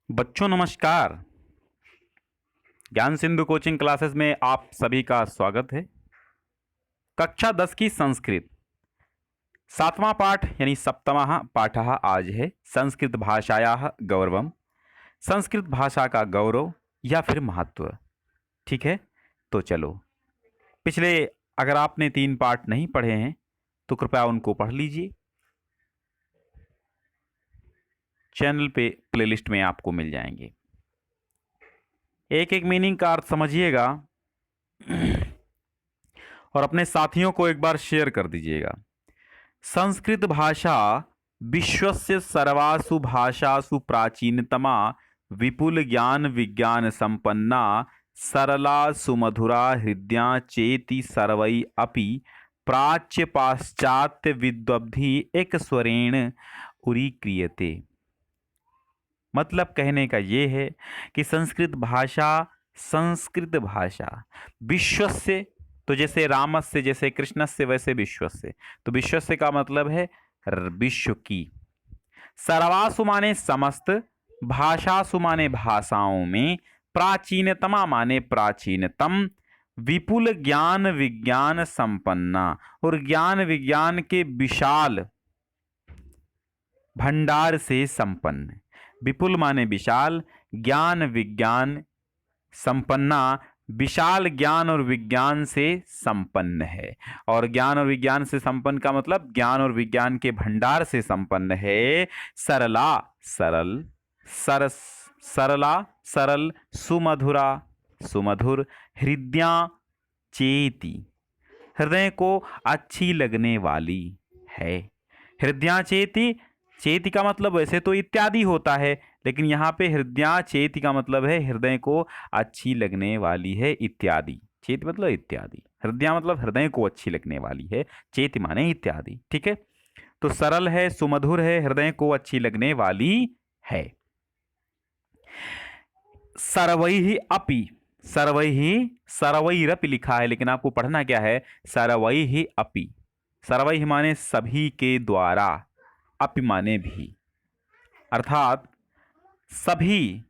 बच्चों नमस्कार। ज्ञान सिंधु कोचिंग क्लासेस में आप सभी का स्वागत है। कक्षा 10 की संस्कृत 7वां पाठ यानी सप्तमः पाठः आज है संस्कृत भाषायाः गौरवम। संस्कृत भाषा का गौरव या फिर महत्व। ठीक है, तो चलो पिछले अगर आपने 3 पाठ नहीं पढ़े हैं तो कृपया उनको पढ़ लीजिए। चैनल पे प्लेलिस्ट में आपको मिल जाएंगे। एक एक मीनिंग का अर्थ समझिएगा और अपने साथियों को एक बार शेयर कर दीजिएगा। संस्कृत भाषा विश्वस्य सर्वासु भाषासु प्राचीनतमा विपुल ज्ञान विज्ञान संपन्ना सरला सुमधुरा हृदया चेति सर्वै अपि प्राच्य पाश्चात्य विद्वब्धि एक स्वरेण उरीक्रियते। मतलब कहने का ये है कि संस्कृत भाषा विश्वस्य, तो जैसे रामस्य जैसे कृष्णस्य वैसे विश्वस्य, तो विश्वस्य का मतलब है विश्व की। सर्वासु माने समस्त, भाषासु माने भाषाओं में, प्राचीनतमा माने प्राचीनतम, विपुल ज्ञान विज्ञान संपन्ना और ज्ञान विज्ञान के विशाल भंडार से संपन्न। विपुल माने विशाल, ज्ञान विज्ञान संपन्ना विशाल ज्ञान और विज्ञान से संपन्न है। और ज्ञान और विज्ञान से संपन्न का मतलब ज्ञान और विज्ञान के भंडार से संपन्न है। सरला सरल, सरला सरल, सुमधुरा सुमधुर, हृदया चेति हृदय को अच्छी लगने वाली है। हृदया चेति, चेति का मतलब वैसे तो इत्यादि होता है, लेकिन यहाँ पे हृदया चेति का मतलब है हृदय को अच्छी लगने वाली है इत्यादि। चेति मतलब इत्यादि, हृदया मतलब हृदय को अच्छी लगने वाली है, चेति माने इत्यादि। ठीक है, तो सरल है, सुमधुर है, हृदय को अच्छी लगने वाली है। सर्वैहि अपि, सर्वैहि सर्वैरपि लिखा है, लेकिन आपको पढ़ना क्या है, सर्वैहि अपि। सर्वैहि माने सभी के द्वारा, अपि माने भी, अर्थात सभी,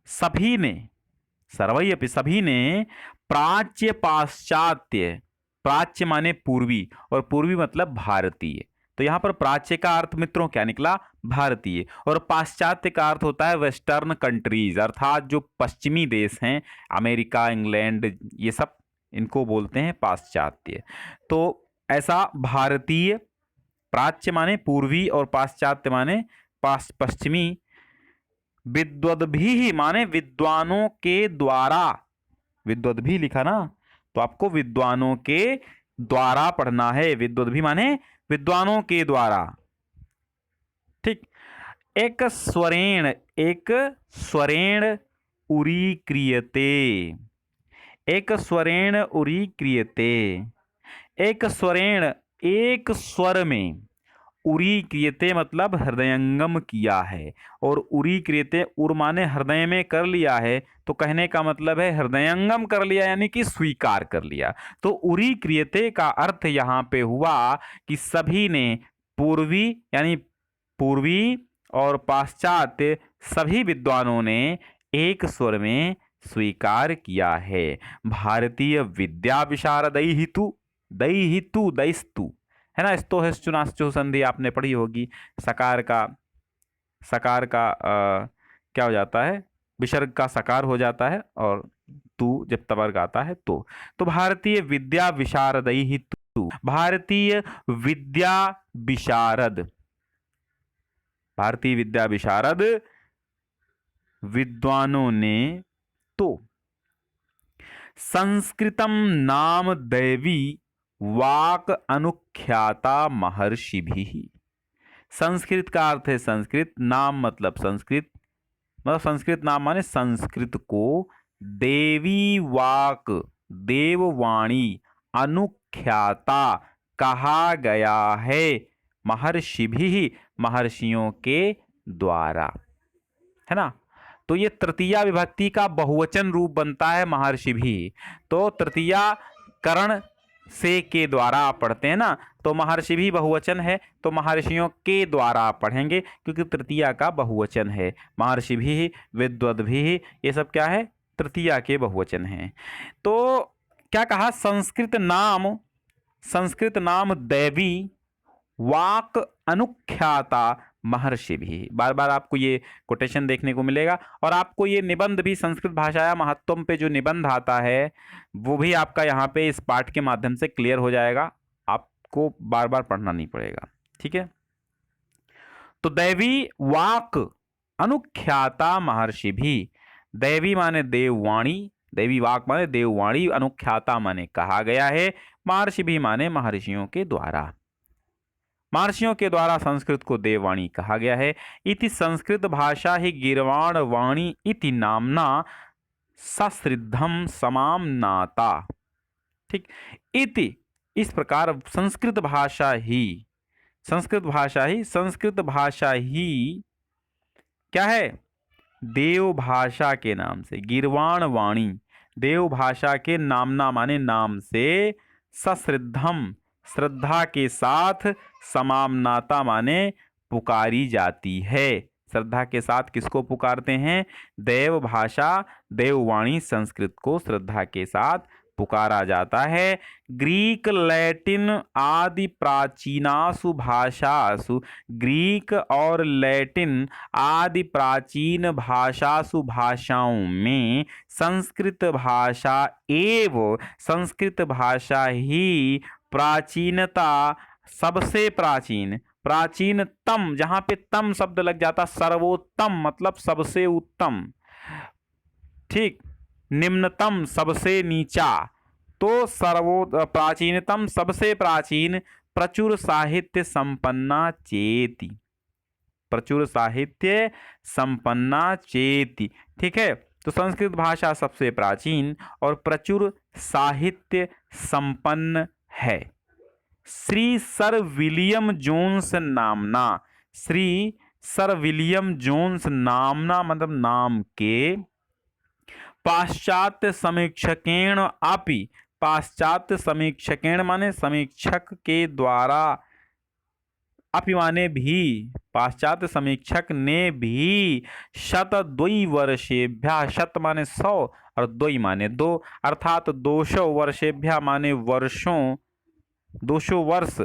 सभी ने, सर्वै अपि सभी ने, प्राच्य पाश्चात्य, प्राच्य माने पूर्वी और पूर्वी मतलब भारतीय, तो यहां पर प्राच्य का अर्थ मित्रों क्या निकला, भारतीय, और पाश्चात्य का अर्थ होता है वेस्टर्न कंट्रीज, अर्थात जो पश्चिमी देश हैं, अमेरिका इंग्लैंड ये सब, इनको बोलते हैं पाश्चात्य। तो ऐसा भारतीय, प्राच्य माने पूर्वी और पाश्चात्य माने पश्चिमी, विद्वद्भिः माने विद्वानों के द्वारा, विद्वद्भिः लिखा ना, तो आपको विद्वानों के द्वारा पढ़ना है, विद्वद्भिः माने विद्वानों के द्वारा। ठीक, एक स्वरेण, एक स्वरेण उरीक्रियते, एक स्वरेण उरीक्रियते, एक स्वरेण एक स्वर में, उरी क्रियते मतलब हृदयंगम किया है, और उरी क्रियते उर माने हृदय में कर लिया है, तो कहने का मतलब है हृदयंगम कर लिया यानी कि स्वीकार कर लिया। तो उरी क्रियते का अर्थ यहाँ पे हुआ कि सभी ने, पूर्वी यानी पूर्वी और पाश्चात्य सभी विद्वानों ने एक स्वर में स्वीकार किया है। भारतीय विद्या विशारदैहितु, दैहितु दैस्तु है ना, स्तो है चुनाश्चो संधि आपने पढ़ी होगी। सकार का, सकार का क्या हो जाता है, विसर्ग का सकार हो जाता है, और तू जब तवर्ग आता है तो भारतीय विद्या विशारदैहितु, भारतीय विद्या विशारद, भारतीय विद्या विशारद विद्वानों ने तो संस्कृतम नाम दैवी वाक अनुख्याता महर्षि भी। संस्कृत का अर्थ है संस्कृत, नाम मतलब संस्कृत, मतलब संस्कृत नाम माने संस्कृत को, देवी वाक देववाणी, अनुख्याता कहा गया है, महर्षि भी महर्षियों के द्वारा, है ना। तो ये तृतीया विभक्ति का बहुवचन रूप बनता है महर्षि भी, तो तृतीया करण से के द्वारा आप पढ़ते हैं ना, तो महर्षि भी बहुवचन है, तो महर्षियों के द्वारा आप पढ़ेंगे क्योंकि तृतीया का बहुवचन है। महर्षि भी, विद्वद् भी, ये सब क्या है, तृतीया के बहुवचन हैं। तो क्या कहा, संस्कृत नाम दैवी वाक अनुख्याता महर्षि भी। बार बार आपको ये कोटेशन देखने को मिलेगा, और आपको ये निबंध भी, संस्कृत भाषाया महत्वम पे जो निबंध आता है वो भी आपका यहाँ पे इस पाठ के माध्यम से क्लियर हो जाएगा, आपको बार बार पढ़ना नहीं पड़ेगा। ठीक है, तो दैवी वाक अनुख्याता महर्षि भी। दैवी माने देववाणी, दैवी वाक माने देववाणी, अनुख्याता माने कहा गया है, महर्षि भी माने महर्षियों के द्वारा। महर्षियों के द्वारा संस्कृत को देववाणी कहा गया है। इति संस्कृत भाषा ही गीर्वाण वाणी इति नामना सश्रिद्धम समामनाता। ठीक, इति इस प्रकार संस्कृत भाषा ही क्या है, देव भाषा के नाम से, गीर्वाण वाणी देव भाषा के नामना माने नाम से, सश्रिद्धम श्रद्धा के साथ, समामनाता माने पुकारी जाती है। श्रद्धा के साथ किसको पुकारते हैं, देव भाषा देववाणी संस्कृत को श्रद्धा के साथ पुकारा जाता है। ग्रीक लैटिन आदि प्राचीनासु भाषासु, ग्रीक और लैटिन आदि प्राचीन भाषासु भाषाओं में संस्कृत भाषा एवं संस्कृत भाषा ही प्राचीनता, सबसे प्राचीन, प्राचीनतम, जहां पे तम शब्द लग जाता, सर्वोत्तम मतलब सबसे उत्तम, ठीक, निम्नतम सबसे नीचा, तो प्राचीनतम सबसे प्राचीन, प्रचुर साहित्य संपन्ना चेति, प्रचुर साहित्य संपन्ना चेति। ठीक है, तो संस्कृत भाषा सबसे प्राचीन और प्रचुर साहित्य संपन्न है। श्री सर विलियम जोन्स नामना, श्री सर विलियम जोन्स नामना मतलब नाम के, पाश्चात्य समीक्षकेण अपि, पाश्चात्य समीक्षकेण माने समीक्षक के द्वारा, अपि माने भी, पाश्चात्य समीक्षक ने भी, शतद्वयि वर्षेभ्यः, शत माने 100 और द्वयि माने 2, अर्थात 200 वर्षेभ्यः माने वर्षों, 200 वर्ष,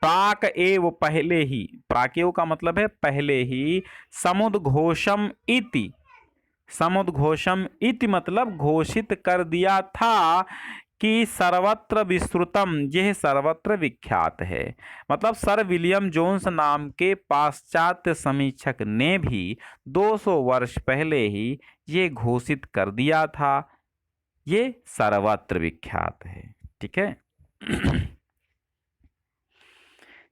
प्राक एव पहले ही, प्राकेव का मतलब है पहले ही, समुद्घोषम इति, समुद्घोषम इति मतलब घोषित कर दिया था कि सर्वत्र विश्रुतम, यह सर्वत्र विख्यात है। मतलब सर विलियम जोन्स नाम के पाश्चात्य समीक्षक ने भी 200 वर्ष पहले ही ये घोषित कर दिया था, ये सर्वत्र विख्यात है। ठीक है,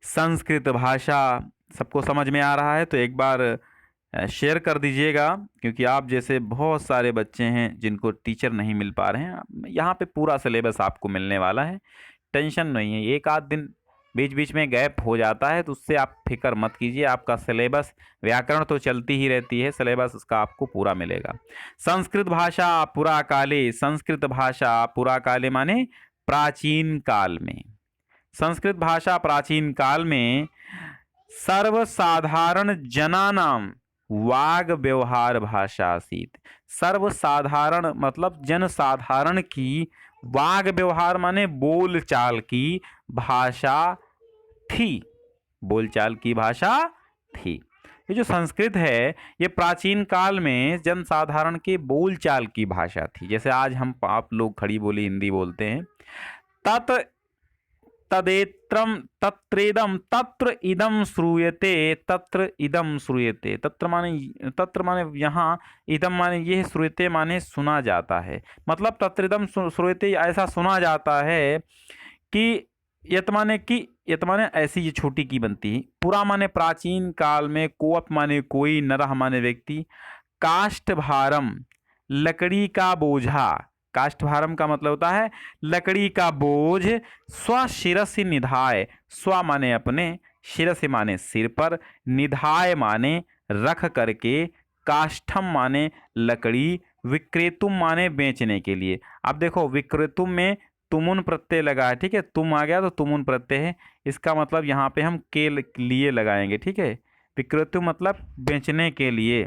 संस्कृत भाषा सबको समझ में आ रहा है तो एक बार शेयर कर दीजिएगा, क्योंकि आप जैसे बहुत सारे बच्चे हैं जिनको टीचर नहीं मिल पा रहे हैं। यहाँ पे पूरा सिलेबस आपको मिलने वाला है, टेंशन नहीं है। एक आध दिन बीच बीच में गैप हो जाता है तो उससे आप फिक्र मत कीजिए, आपका सिलेबस, व्याकरण तो चलती ही रहती है, सिलेबस उसका आपको पूरा मिलेगा। संस्कृत भाषा पुराकाले, संस्कृत भाषा पुराकाले माने प्राचीन काल में, संस्कृत भाषा प्राचीन काल में सर्वसाधारण जनानाम वाग व्यवहार भाषा आसीत। सर्वसाधारण मतलब जनसाधारण की, वाग व्यवहार माने बोलचाल की भाषा थी, बोलचाल की भाषा थी। ये जो संस्कृत है ये प्राचीन काल में जनसाधारण के बोलचाल की भाषा थी। जैसे आज हम आप लोग खड़ी बोली हिंदी बोलते हैं, तदेत्रम तत्रेदम तत्र इदम श्रूयते, तत्र इदम श्रूयते, तत्र माने यहाँ, इदम माने यह, श्रूयते माने सुना जाता है। मतलब तत्रेदम श्रूयते ऐसा सुना जाता है कि, यत माने ऐसी ये छोटी की बनती है, पुरा माने प्राचीन काल में, कोअप माने कोई, नरह माने व्यक्ति, काष्ठभारम लकड़ी का बोझा, काष्ठभारम का मतलब होता है लकड़ी का बोझ, स्वशिरसि निधाय, स्व माने अपने, शिरसि माने सिर पर, निधाय माने रख करके, काष्ठम माने लकड़ी, विक्रेतुम माने बेचने के लिए। अब देखो विक्रेतुम में तुमुन प्रत्यय लगा है, ठीक है, तुम आ गया तो तुमुन प्रत्यय है, इसका मतलब यहाँ पे हम के लिए लगाएंगे, ठीक है। विक्रेतु मतलब बेचने के लिए।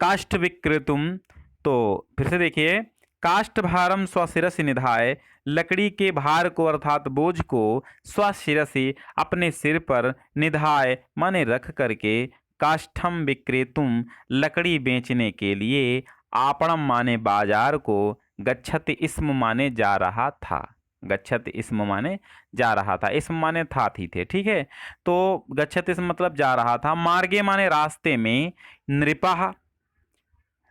काष्ठ विक्रेतुम, तो फिर से देखिए, काष्ठ भारम स्वशिरसि निधाय, लकड़ी के भार को अर्थात बोझ को स्वशिरसि अपने सिर पर, निधाय माने रख करके, काष्ठम विक्रेतुम लकड़ी बेचने के लिए, आपणम माने बाजार को, गच्छति इसम माने जा रहा था, गच्छति इसम माने जा रहा था, इसम माने था थी थे, ठीक है। तो गच्छति इसम मतलब जा रहा था, मार्गे माने रास्ते में, नृपः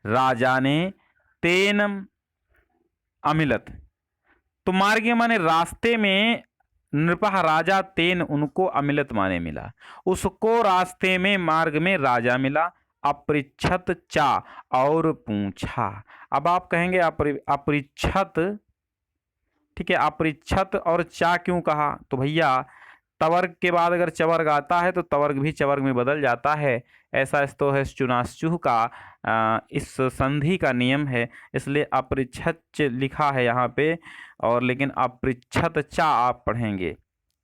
राजा ने, तेन अमिलत, तो मार्गे माने रास्ते में, नृपः राजा, तेन उनको, अमिलत माने मिला, उसको रास्ते में मार्ग में राजा मिला, अपृच्छत चा और पूछा। अब आप कहेंगे अपृच्छत, ठीक है, अपृच्छत और चा क्यों कहा, तो भैया तवर्ग के बाद अगर चवर्ग आता है तो तवर्ग भी चवर्ग में बदल जाता है, ऐसा तो है चुनाश्चुह का इस संधि का नियम है, इसलिए अपृच्छत लिखा है यहाँ पे, और लेकिन अपृच्छत चा आप पढ़ेंगे,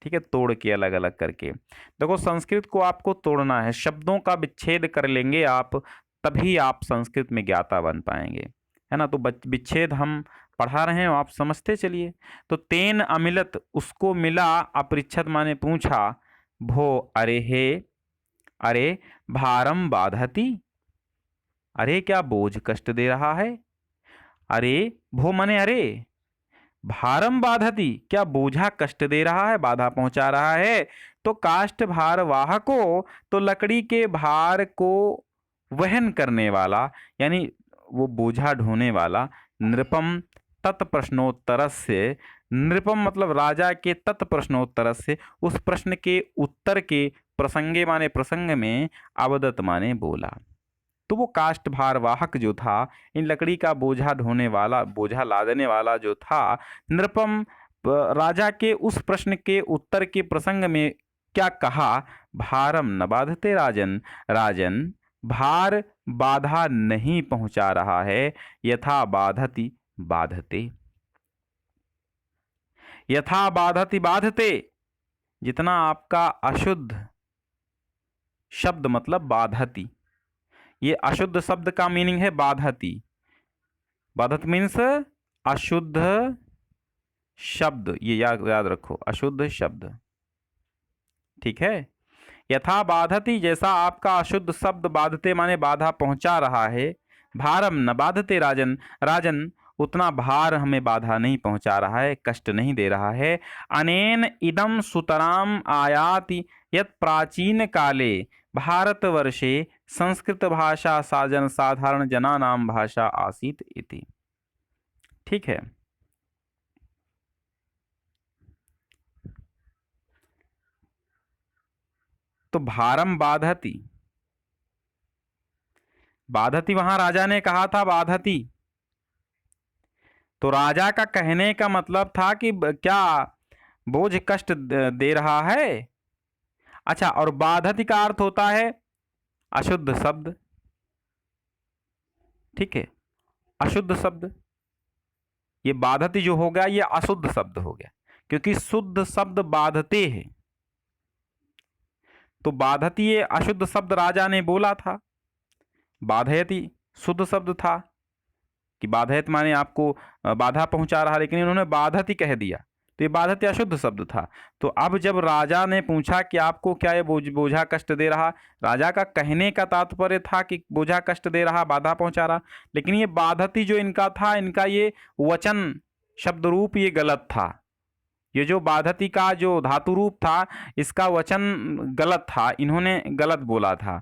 ठीक है, तोड़ के अलग अलग करके। देखो संस्कृत को आपको तोड़ना है, शब्दों का विच्छेद कर लेंगे आप, तभी आप संस्कृत में ज्ञाता बन पाएंगे, है ना। तो विच्छेद हम पढ़ा रहे हैं, आप समझते चलिए। तो तेन अमिलत उसको मिला, अपृच्छत माने पूछा, भो अरे हे, अरे भारम बाधती, अरे क्या बोझ कष्ट दे रहा है, अरे भो माने अरे, भारम बाधती क्या बोझा कष्ट दे रहा है, बाधा पहुंचा रहा है, तो काष्ठ भार वाहको, तो लकड़ी के भार को वहन करने वाला, यानी वो बोझा ढोने वाला, नृपम तत्प्रश्नोत्तर से, नृपम मतलब राजा के तत्प्रश्नोत्तर से, उस प्रश्न के उत्तर के, प्रसंगे माने प्रसंग में, अवदत माने बोला। तो वो काष्ठ भारवाहक जो था, इन लकड़ी का बोझा ढोने वाला, बोझा लादने वाला जो था, नृपम राजा के उस प्रश्न के उत्तर के प्रसंग में क्या कहा, भारम न बाधते राजन, राजन भार बाधा नहीं पहुंचा रहा है, यथा बाधति बाधते, यथा बाधति बाधते, जितना आपका अशुद्ध शब्द मतलब बाधति, ये अशुद्ध शब्द का मीनिंग है बाधति, बाधत मीन्स अशुद्ध शब्द, ये याद रखो, अशुद्ध शब्द, ठीक है। यथा बाधति जैसा आपका अशुद्ध शब्द बाधते माने बाधा पहुंचा रहा है, भारम न बाधते राजन, राजन उतना भार हमें बाधा नहीं पहुंचा रहा है, कष्ट नहीं दे रहा है। अनेन इदम सुतराम आयाति यत् प्राचीन काले भारतवर्षे संस्कृत भाषा साजन साधारण जनानाम भाषा आसीत इति, ठीक है। तो भारम बाधती, बाधती वहां राजा ने कहा था बाधती, तो राजा का कहने का मतलब था कि क्या बोझ कष्ट दे रहा है। अच्छा, और बाधति का अर्थ होता है अशुद्ध शब्द, ठीक है, अशुद्ध शब्द, ये बाधति जो हो गया ये अशुद्ध शब्द हो गया, क्योंकि शुद्ध शब्द बाधते हैं, तो बाधति ये अशुद्ध शब्द राजा ने बोला था, बाधयति शुद्ध शब्द था कि बाधयत माने आपको बाधा पहुंचा रहा, लेकिन इन्होंने बाधति कह दिया, तो ये बाधति अशुद्ध शब्द था। तो अब जब राजा ने पूछा कि आपको क्या ये बोझा कष्ट दे रहा, राजा का कहने का तात्पर्य था कि बोझा कष्ट दे रहा, बाधा पहुंचा रहा, लेकिन ये बाधति जो इनका था, इनका ये वचन शब्द रूप ये गलत था, ये जो बाधति का जो धातु रूप था इसका वचन गलत था, इन्होंने गलत बोला था।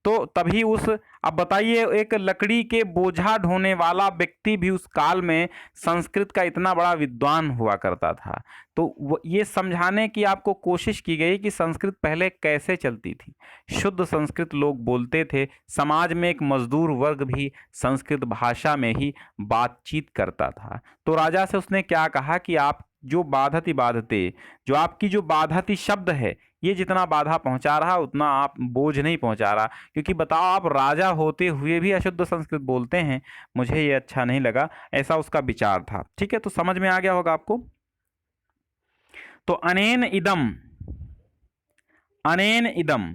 तो तभी उस, अब बताइए, एक लकड़ी के बोझा ढोने वाला व्यक्ति भी उस काल में संस्कृत का इतना बड़ा विद्वान हुआ करता था, तो ये समझाने की आपको कोशिश की गई कि संस्कृत पहले कैसे चलती थी, शुद्ध संस्कृत लोग बोलते थे, समाज में एक मजदूर वर्ग भी संस्कृत भाषा में ही बातचीत करता था। तो राजा से उसने क्या कहा कि आप जो बाधति बाधते, जो आपकी जो बाधति शब्द है, ये जितना बाधा पहुंचा रहा उतना आप बोझ नहीं पहुंचा रहा। क्योंकि बताओ, आप राजा होते हुए भी अशुद्ध संस्कृत बोलते हैं, मुझे ये अच्छा नहीं लगा। ऐसा उसका विचार था। ठीक है, तो समझ में आ गया होगा आपको। तो अनेन इदम, अनेन इदम,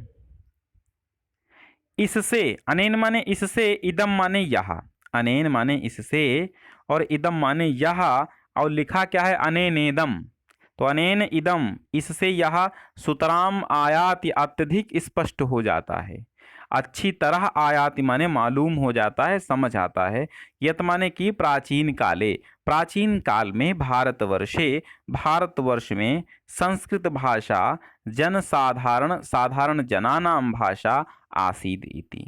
इससे, अनेन माने इससे, इदम माने यह, अनेन माने इससे और इदम माने यह, और लिखा क्या है अनेनेदम। तो अनेन इदम, इससे यह सुतराम आयाति अत्यधिक स्पष्ट हो जाता है। अच्छी तरह आयाति माने मालूम हो जाता है, समझ आता है। यत माने कि प्राचीन काले, प्राचीन काल में भारतवर्षे, भारतवर्ष में संस्कृत भाषा जनसाधारण, साधारण जनानां भाषा आसीद इति।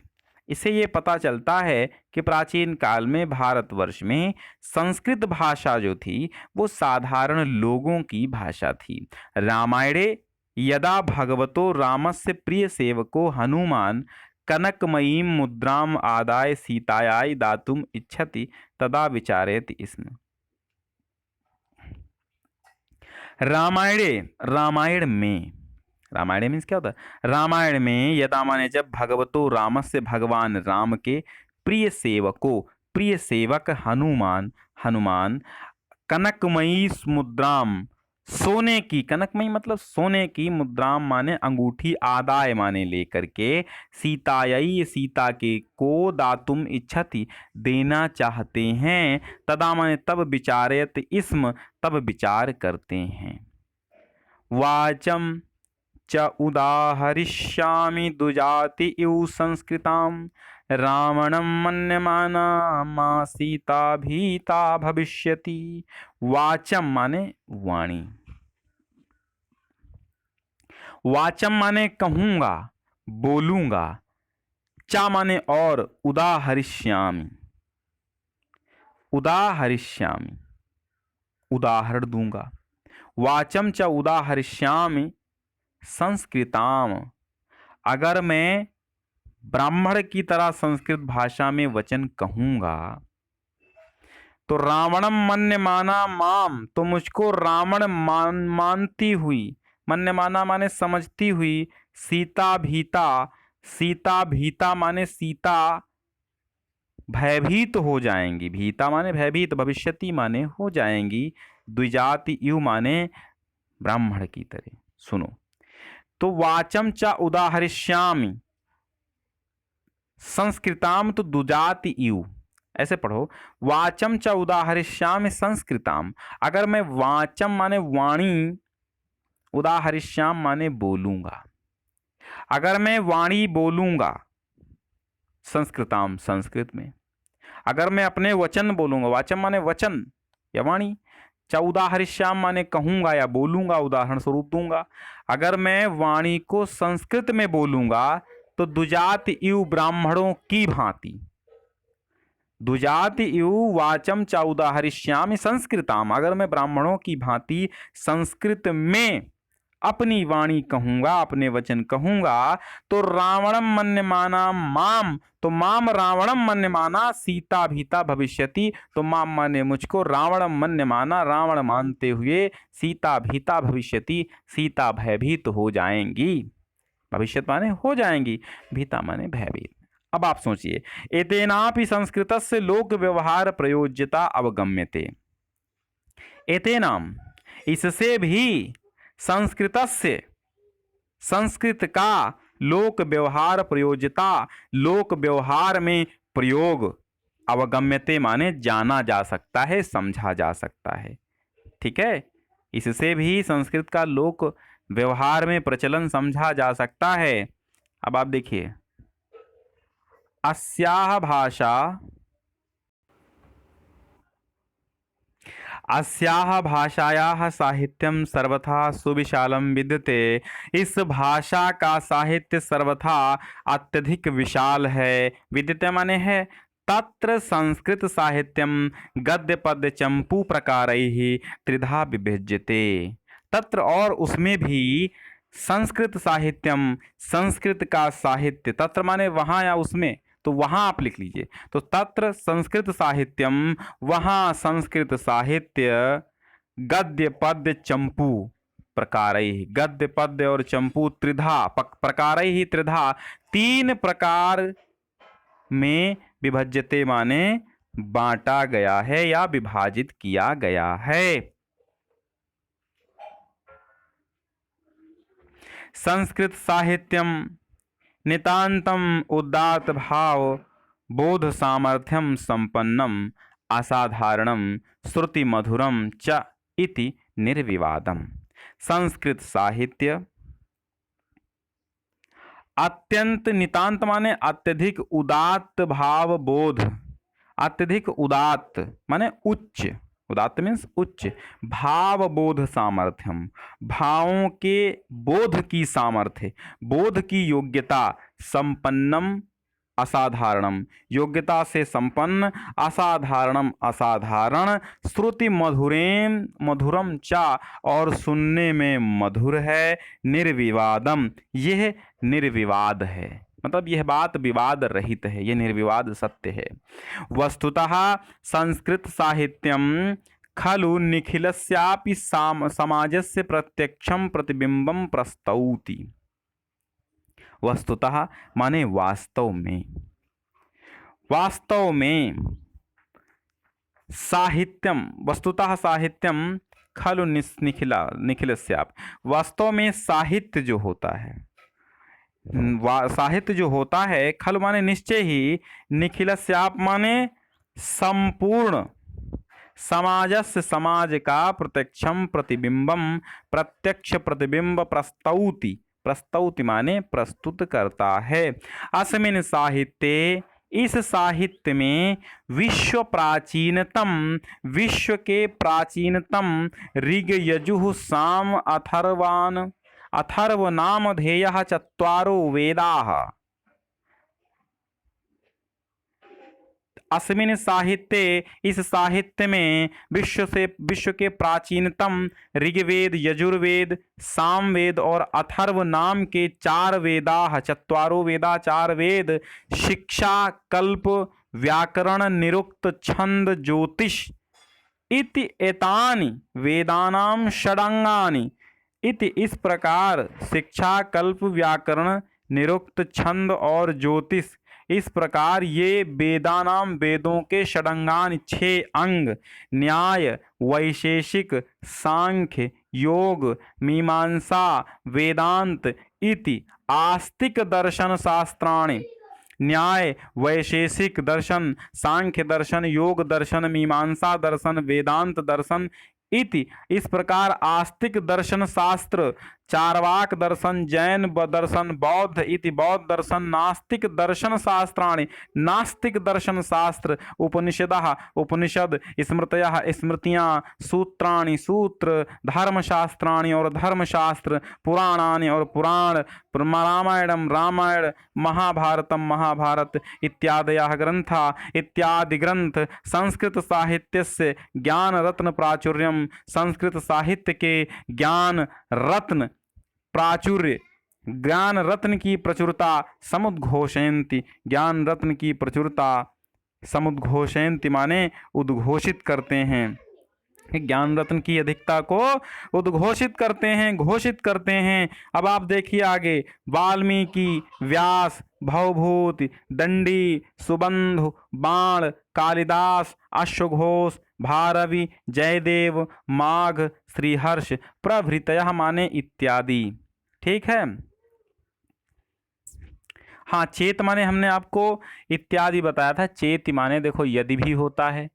इससे ये पता चलता है कि प्राचीन काल में भारतवर्ष में संस्कृत भाषा जो थी वो साधारण लोगों की भाषा थी। रामायणे यदा भगवतो रामस्य प्रिय सेवको हनुमान कनकमयीं मुद्राम आदाय सीतायाय दातुम इच्छति तदा विचारयति स्म। रामायणे, रामायण में, रामायण मीन्स क्या होता है, रामायण में यदा माने जब भगवतो राम से, भगवान राम के प्रिय सेवको, प्रिय सेवक हनुमान, हनुमान कनकमयी मुद्राम, सोने की, कनकमयी मतलब सोने की, मुद्राम माने अंगूठी, आदाय माने लेकर के, सीतायई सीता के को, दातुम इच्छति देना चाहते हैं, तदा माने तब, विचारयत इस्म तब विचार करते हैं। वाचम च उदाहरिष्यामि दुजाति इव संस्कृतां रावणं मन्यमाना मा सीता भीता भविष्यति। वाचम माने वाणी, वाचम माने कहूंगा, बोलूंगा, चा माने और, उदाहरिष्यामि, उदाहरिष्यामि उदाहरण दूंगा। वाचम च उदाहरिष्यामि संस्कृताम, अगर मैं ब्राह्मण की तरह संस्कृत भाषा में वचन कहूंगा तो रावणम मन्यमाना माम, तो मुझको रावण मानती हुई, मन्यमाना माने समझती हुई, सीता भीता, सीता भीता माने सीता भयभीत हो जाएंगी, भीता माने भयभीत, भविष्यति माने हो जाएंगी, द्विजाति यु माने ब्राह्मण की तरह। सुनो, तो वाचम च उदाहरिष्यामि संस्कृताम, तो दुजाति इव, ऐसे पढ़ो, वाचम च उदाहरिष्यामि संस्कृताम, अगर मैं वाचम माने वाणी, उदाहरिष्याम माने बोलूंगा, अगर मैं वाणी बोलूंगा संस्कृताम संस्कृत में, अगर मैं अपने वचन बोलूंगा, वाचम माने वचन या वाणी, च उदाहरिष्याम माने कहूंगा या बोलूंगा, उदाहरण स्वरूप दूंगा, अगर मैं वाणी को संस्कृत में बोलूंगा तो दुजाति इव ब्राह्मणों की भांति, दुजाति इव वाचम च उदाहरिष्यामि संस्कृताम, अगर मैं ब्राह्मणों की भांति संस्कृत में अपनी वाणी कहूंगा, अपने वचन कहूंगा, तो रावणम मन्यमाना माम, तो माम रावणम मन्यमाना सीता भीता भविष्यति, तो माम माने मुझको, रावणम मन्यमाना रावण मानते हुए, सीता भीता भविष्यति सीता भयभीत हो जाएंगी, भविष्यत माने हो जाएंगी, भीता माने भयभीत। अब आप सोचिए, एतेनापि संस्कृतस्य लोक व्यवहार प्रयोज्यता अवगम्यते, एतेनाम इससे भी संस्कृतस्य, संस्कृत का लोक व्यवहार प्रयोज्यता, लोक व्यवहार में प्रयोग, अवगम्यते माने जाना जा सकता है, समझा जा सकता है। ठीक है, इससे भी संस्कृत का लोक व्यवहार में प्रचलन समझा जा सकता है। अब आप देखिए, अस्याह भाषा, अस्याह भाषायाः साहित्यम सर्वथा सुविशालम विद्यते, इस भाषा का साहित्य सर्वथा अत्यधिक विशाल है, विद्यते माने है, तत्र संस्कृत साहित्यम गद्य पद्य चंपू प्रकारैः त्रिधा विभज्यते, तत्र और उसमें भी संस्कृत साहित्यम, संस्कृत का साहित्य, तत्र माने वहाँ या उसमें, तो वहाँ आप लिख लीजिए, तो तत्र संस्कृत साहित्यम, वहाँ संस्कृत साहित्य गद्य पद्य चंपू प्रकारैः, गद्य पद्य और चंपू त्रिधा प्रकारैः त्रिधा, तीन प्रकार में विभज्यते माने बांटा गया है या विभाजित किया गया है। संस्कृत साहित्यम नितांतम उदात्त भाव बोध सामर्थ्यम संपन्नम असाधारणम श्रुति मधुरम च इति निर्विवादम। संस्कृत साहित्य अत्यंत, नितांत माने अत्यधिक, उदात्त भाव बोध, अत्यधिक उदात्त माने उच्च, उदात्त मीन्स उच्च, भाव बोध सामर्थ्यम, भावों के बोध की सामर्थ्य, बोध की योग्यता, संपन्नम असाधारणम, योग्यता से संपन्न, असाधारणम असाधारण, श्रुति मधुरेम मधुरम चा, और सुनने में मधुर है, निर्विवादम, यह निर्विवाद है, मतलब यह बात विवाद रहित है, यह निर्विवाद सत्य है। वस्तुतः संस्कृत साहित्यम खलु निखिलस्यापि समाजस्य प्रत्यक्षं प्रतिबिंबं प्रस्तौति। वस्तुतः माने वास्तव में, वास्तव में साहित्यम, वस्तुतः साहित्यम खलु निखिलस्यापि, वास्तव में साहित्य जो होता है, साहित्य जो होता है, खलु माने निश्चय ही, निखिलस्याप माने संपूर्ण, समाजस्य समाज का, प्रत्यक्षम प्रतिबिंबम प्रत्यक्ष प्रतिबिंब प्रस्तौति, प्रस्तौति माने प्रस्तुत करता है। अस्मिन् साहित्ये, इस साहित्य में विश्व प्राचीनतम, विश्व के प्राचीनतम ऋग यजुः साम अथर्वान अथर्वनामधेयः चत्वारो वेदाः। अस्मिन् साहित्ये, इस साहित्य में विश्व के प्राचीनतम ऋग्वेद, यजुर्वेद, सामवेद और अथर्व नाम के चार वेदाः, चत्वारो वेदा, चार वेद, शिक्षा, कल्प, व्याकरण, निरुक्त, छंद, ज्योतिष इति एतानि वेदानां षडंगानि इति, इस प्रकार शिक्षा, कल्प, व्याकरण, निरुक्त, छंद और ज्योतिष, इस प्रकार ये वेदानाम, वेदों के षडंगान, 6 अंग, न्याय, वैशेषिक, सांख्य, योग, मीमांसा, वेदांत इति आस्तिक दर्शन शास्त्राणि, न्याय, वैशेषिक दर्शन, सांख्य दर्शन, योग दर्शन, मीमांसा दर्शन, वेदांत दर्शन इति, इस प्रकार आस्तिक दर्शन शास्त्र, चार्वाक दर्शन, जैन दर्शन, बौद्ध इति बौद्ध दर्शन, नास्तिक दर्शन शास्त्राणि, नास्तिक दर्शन शास्त्र, उपनिषदः उपनिषद, स्मृतयः स्मृतियाँ, सूत्राणि सूत्र, धर्मशास्त्राणि और धर्मशास्त्र, पुराणानि और पुराण, रामायणं रामायण, महाभारतं महाभारत इत्यादयः ग्रंथा, इत्यादि ग्रंथ। संस्कृत साहित्यस्य ज्ञान रत्न प्राचुर्यम, संस्कृत साहित्य के ज्ञान रत्न प्राचुर्य, ज्ञान रत्न की प्रचुरता, समुद्घोषयन्ति, ज्ञान रत्न की प्रचुरता, समुद्घोषयन्ति माने उद्घोषित करते हैं, ज्ञान रत्न की अधिकता को उद्घोषित करते हैं, घोषित करते हैं। अब आप देखिए आगे, वाल्मीकि, व्यास, भवभूति, दंडी, सुबंधु, बाण, कालिदास, अश्वघोष, भारवी, जयदेव, माघ, श्रीहर्ष प्रभृतयः माने इत्यादि। ठीक है। हाँ, चेत माने हमने आपको इत्यादि बताया था। चेत माने देखो यदि भी होता है,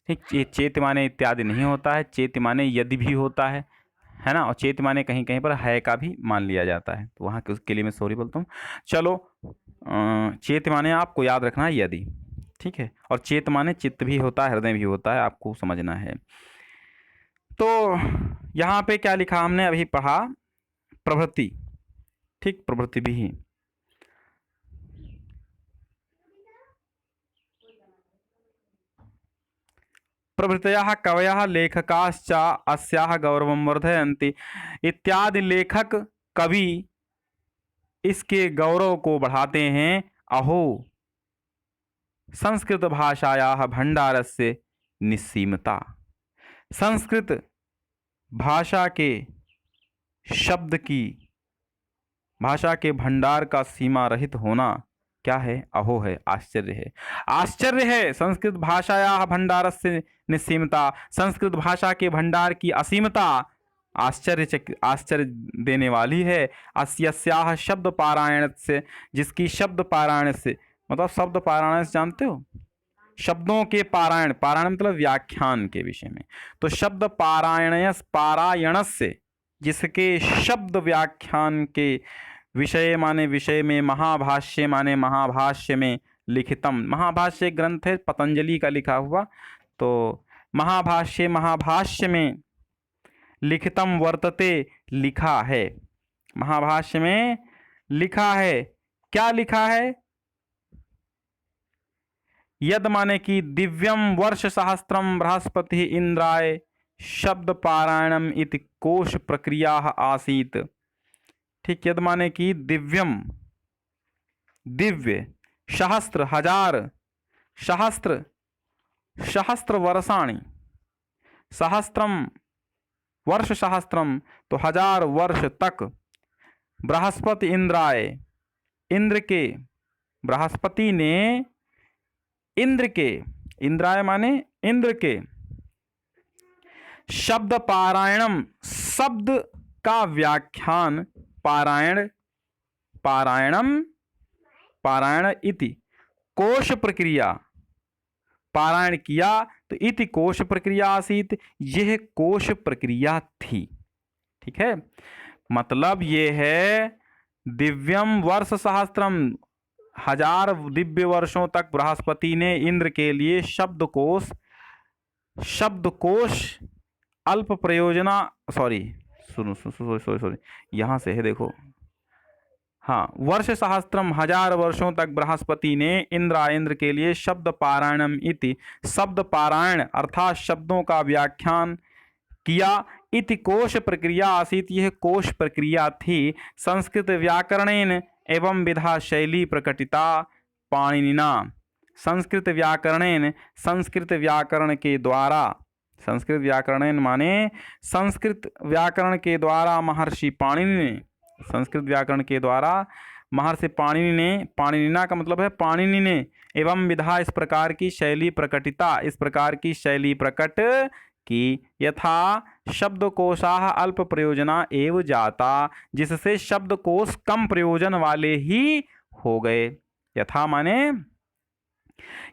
ठीक, चेत माने इत्यादि नहीं होता है, चेत माने यदि भी होता है ना, और चेत माने कहीं कहीं पर है का भी मान लिया जाता है, तो वहाँ के उसके लिए मैं सॉरी बोलता हूँ। चलो, चेत माने आपको याद रखना है यदि, ठीक है, और चेत माने चित्त भी होता है, हृदय भी होता है, आपको समझना है। तो यहाँ पे क्या लिखा हमने अभी पढ़ा, प्रवृत्ति, ठीक, प्रवृत्ति भी, प्रभृतयः कवयः लेखकाश्च अस्याः गौरवं वर्धयन्ति, इत्यादि लेखक कवि इसके गौरव को बढ़ाते हैं। अहो संस्कृत भाषायाः भंडारस्य निस्सीमता, संस्कृत भाषा के शब्द की, भाषा के भंडार का सीमा रहित होना क्या है? अहो है, आश्चर्य है। आश्चर्य है संस्कृत भाषायाः भंडारस्य निस्सीमता, संस्कृत भाषा के भंडार की असीमता आश्चर्य देने वाली है। अस्याः शब्द पारायण से, जिसकी शब्द पारायण से, मतलब शब्द पारायण से जानते हो, शब्दों के पारायण, पारायण मतलब व्याख्यान के विषय में, तो शब्द पारायण से, जिसके शब्द व्याख्यान के विषय माने विषय में, महाभाष्य माने महाभाष्य में, लिखितम, महाभाष्य ग्रंथ है पतंजलि का लिखा हुआ, तो महाभाष्य में लिखितम वर्तते, लिखा है, महाभाष्य में लिखा है। क्या लिखा है? यद माने कि दिव्यम वर्ष सहस्त्रम बृहस्पति इंद्राय शब्द पारायणम इति कोश प्रक्रिया आसीत। ठीक, यद माने कि दिव्यम, दिव्य, सहस्त्र हजार, सहस्त्र वर्षाणि, सहस्त्रम वर्ष सहस्त्रम, तो हजार वर्ष तक, बृहस्पति इंद्राय, इंद्र के, बृहस्पति ने इंद्र के, इंद्राय माने इंद्र के, शब्द पारायणम, शब्द का व्याख्यान, पारायण, पारायणम, पारायण इति कोश प्रक्रिया, पारायण किया तो इति कोश प्रक्रिया आसीत, यह कोश प्रक्रिया थी। ठीक है, मतलब ये है दिव्यम वर्ष सहस्त्रम, हजार दिव्य वर्षों तक बृहस्पति ने इंद्र के लिए शब्दकोश अल्प प्रयोजना, सॉरी यहाँ से है, देखो, हाँ, वर्ष सहस्त्रम, हजार वर्षों तक बृहस्पति ने इंद्र के लिए शब्द पारायणम इति, शब्द पारायण अर्थात शब्दों का व्याख्यान किया, इति कोश प्रक्रिया आसीत, यह कोश प्रक्रिया थी। संस्कृत व्याकरणेन एवं विधा शैली प्रकटिता पाणिनिना, संस्कृत व्याकरणेन, संस्कृत व्याकरण के द्वारा, संस्कृत व्याकरणेन माने संस्कृत व्याकरण के द्वारा महर्षि पाणिनि ने, संस्कृत व्याकरण के द्वारा महर्षि पाणिनि ने, पाणिनिना का मतलब है पाणिनि ने, एवं विधा इस प्रकार की शैली प्रकटिता, इस प्रकार की शैली प्रकट की, यथा शब्दकोशाः अल्प प्रयोजना एव जाता, जिससे शब्दकोश कम प्रयोजन वाले ही हो गए। यथा माने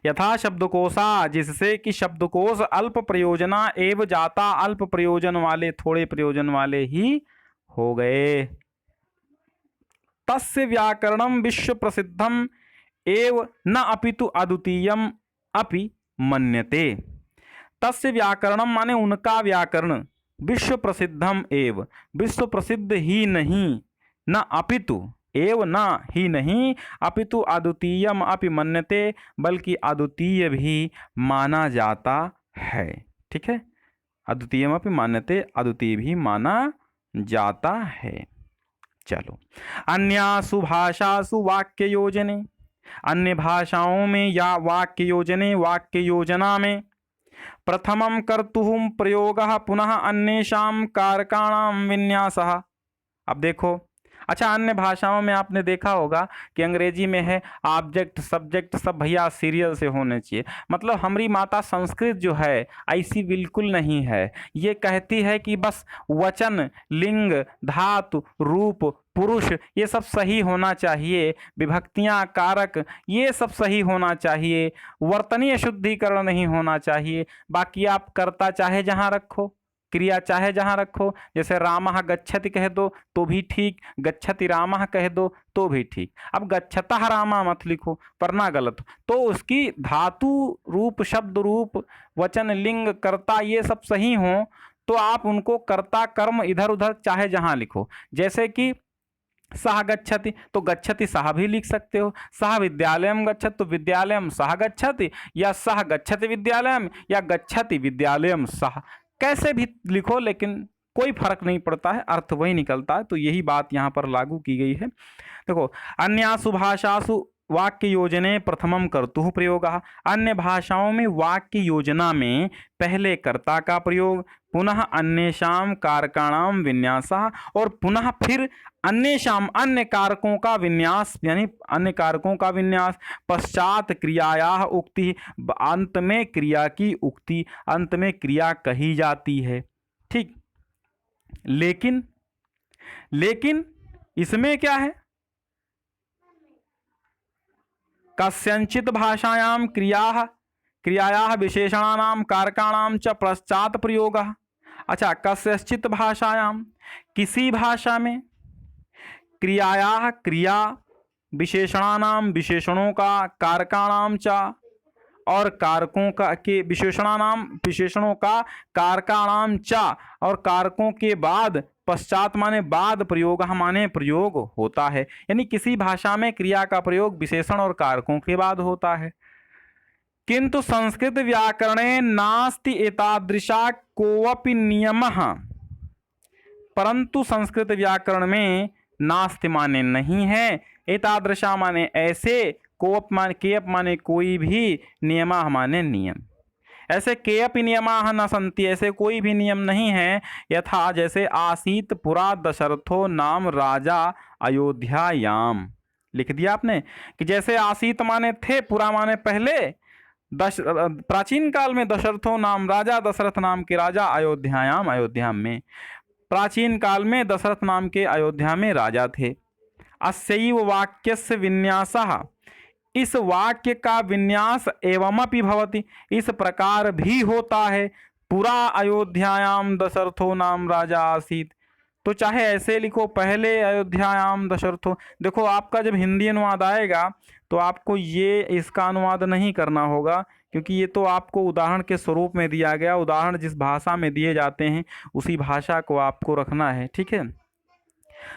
यथा शब्दकोशा, जिससे कि शब्दकोश अल्प प्रयोजना एव जाता, अल्प प्रयोजन वाले, थोड़े प्रयोजन वाले ही हो गए। तस्य व्याकरणम विश्व प्रसिद्धम एव न अपितु अद्वितीयम अपि मन्यते। तस्य व्याकरणम माने उनका व्याकरण, विश्व प्रसिद्धम एव, विश्व प्रसिद्ध ही नहीं, न अपितु, एव न ही नहीं, अपितु अद्वितीयम अपि मन्यते, बल्कि अद्वितीय भी माना जाता है। ठीक है, अद्वितीयम अपि मान्यते, अद्वितीय भी माना जाता है। चलो, अन्यासु भाषासु वाक्य योजने, अन्य भाषाओं में या वाक्य योजने, वाक्य योजना में, प्रथमं कर्तुः प्रयोगः पुनः अन्येषां कारकाणां विन्यासः। अब देखो, अच्छा, अन्य भाषाओं में आपने देखा होगा कि अंग्रेजी में है ऑब्जेक्ट सब्जेक्ट सब भैया सीरियल से होने चाहिए, मतलब हमारी माता संस्कृत जो है ऐसी बिल्कुल नहीं है। ये कहती है कि बस वचन, लिंग, धातु, रूप, पुरुष ये सब सही होना चाहिए, विभक्तियां, कारक ये सब सही होना चाहिए, वर्तनीय शुद्धिकरण नहीं होना चाहिए। बाकी आप कर्ता चाहे जहाँ रखो, क्रिया चाहे जहाँ रखो, जैसे रामः गच्छति कह दो तो भी ठीक, गच्छति रामः कह दो तो भी ठीक। अब गच्छतः रामा मत लिखो, पढ़ना गलत, तो उसकी धातु, रूप, शब्द रूप, वचन, लिंग, कर्ता ये सब सही हो तो आप उनको कर्ता कर्म इधर उधर चाहे जहाँ लिखो। जैसे कि सह गच्छति तो गच्छति सह भी लिख सकते हो, सह विद्यालयम गच्छति तो विद्यालयम सह गच्छति, या सह गच्छति विद्यालयम या गच्छति विद्यालयम सह, कैसे भी लिखो लेकिन कोई फर्क नहीं पड़ता है, अर्थ वही निकलता है। तो यही बात यहाँ पर लागू की गई है। देखो, अन्यासु भाषासु वाक्य योजने प्रथमम कर्तुः प्रयोगः। अन्य भाषाओं में वाक्य योजना में पहले कर्ता का प्रयोग, पुनः अन्येषां कारकाणां विन्यासः, और पुनः फिर अन्येषां अन्य कारकों का विन्यास, यानी अन्य कारकों का विन्यास, पश्चात क्रियायाः उक्ति, अंत में क्रिया की उक्ति, अंत में क्रिया कही जाती है। ठीक, लेकिन इसमें क्या है, कस्यंचित भाषायां क्रियायाः विशेषणानां कारकाणां च पश्चात प्रयोगः। अच्छा, कस्यचित भाषायां, किसी भाषा में, क्रियायाः क्रिया, विशेषणानां विशेषणों का, कारकाणां च और कारकों का के विशेषणों का, कारकाणां च और कारकों के बाद, पश्चात माने बाद, प्रयोग माने प्रयोग होता है। यानी किसी भाषा में क्रिया का प्रयोग विशेषण और कारकों के बाद होता है। किंतु संस्कृत व्याकरणे नास्ति एतादृशा कोऽपि नियमः, परंतु संस्कृत व्याकरण में नास्ति माने नहीं है, एतादृशा माने ऐसे, कोप माने केप माने कोई भी, नियमा माने नियम, ऐसे केऽपि नियमाः न सन्ति, ऐसे कोई भी नियम नहीं है। यथा जैसे आसीत पुरा दशरथो नाम राजा अयोध्यायाम, लिख दिया आपने कि जैसे आसीत माने थे, पुरा माने पहले, प्राचीन काल में दशरथो नाम राजा, दशरथ नाम के राजा, अयोध्यायाम अयोध्या में, प्राचीन काल में दशरथ नाम के अयोध्या में राजा थे। अस्यैव वाक्यस्य विन्यासः, इस वाक्य का विन्यास एवमपि भवति, इस प्रकार भी होता है। पुरा अयोध्यायाम दशरथो नाम राजा आसीत, तो चाहे ऐसे लिखो, पहले अयोध्यायाम दशरथो। देखो आपका जब हिंदी अनुवाद आएगा तो आपको ये इसका अनुवाद नहीं करना होगा, क्योंकि ये तो आपको उदाहरण के स्वरूप में दिया गया। उदाहरण जिस भाषा में दिए जाते हैं उसी भाषा को आपको रखना है, ठीक है।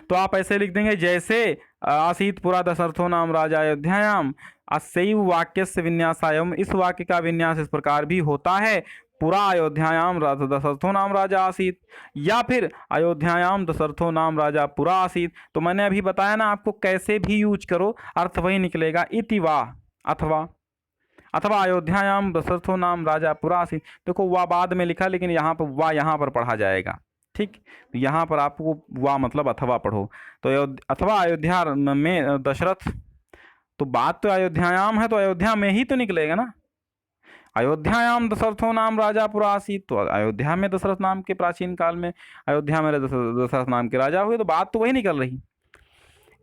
तो आप ऐसे लिख देंगे, जैसे आसीत पुरा दशरथो नाम राजा अयोध्यायाम, अस्यैव वाक्यस्य विन्यासायम, इस वाक्य का विन्यास इस प्रकार भी होता है, पुरा अयोध्यायाम दशरथो नाम राजा आसीत, या फिर अयोध्यायाम दशरथो नाम राजा पुरा आसीत। तो मैंने अभी बताया ना आपको, कैसे भी यूज करो अर्थ वही निकलेगा, इति वा, अथवा अयोध्यायाम दशरथो नाम राजा पुरा आसीत। देखो वा बाद में लिखा, लेकिन यहाँ पर वा यहाँ पर पढ़ा जाएगा, ठीक। तो यहाँ पर आपको वा मतलब अथवा पढ़ो, तो अथवा अयोध्या में दशरथ, तो बात तो अयोध्यायाम है, तो अयोध्या में ही तो निकलेगा ना। अयोध्यायाम दशरथो नाम राजा पुरा आसीत, तो अयोध्या में दशरथ नाम के, प्राचीन काल में अयोध्या में दशरथ नाम के राजा हुए, तो बात तो वही निकल रही।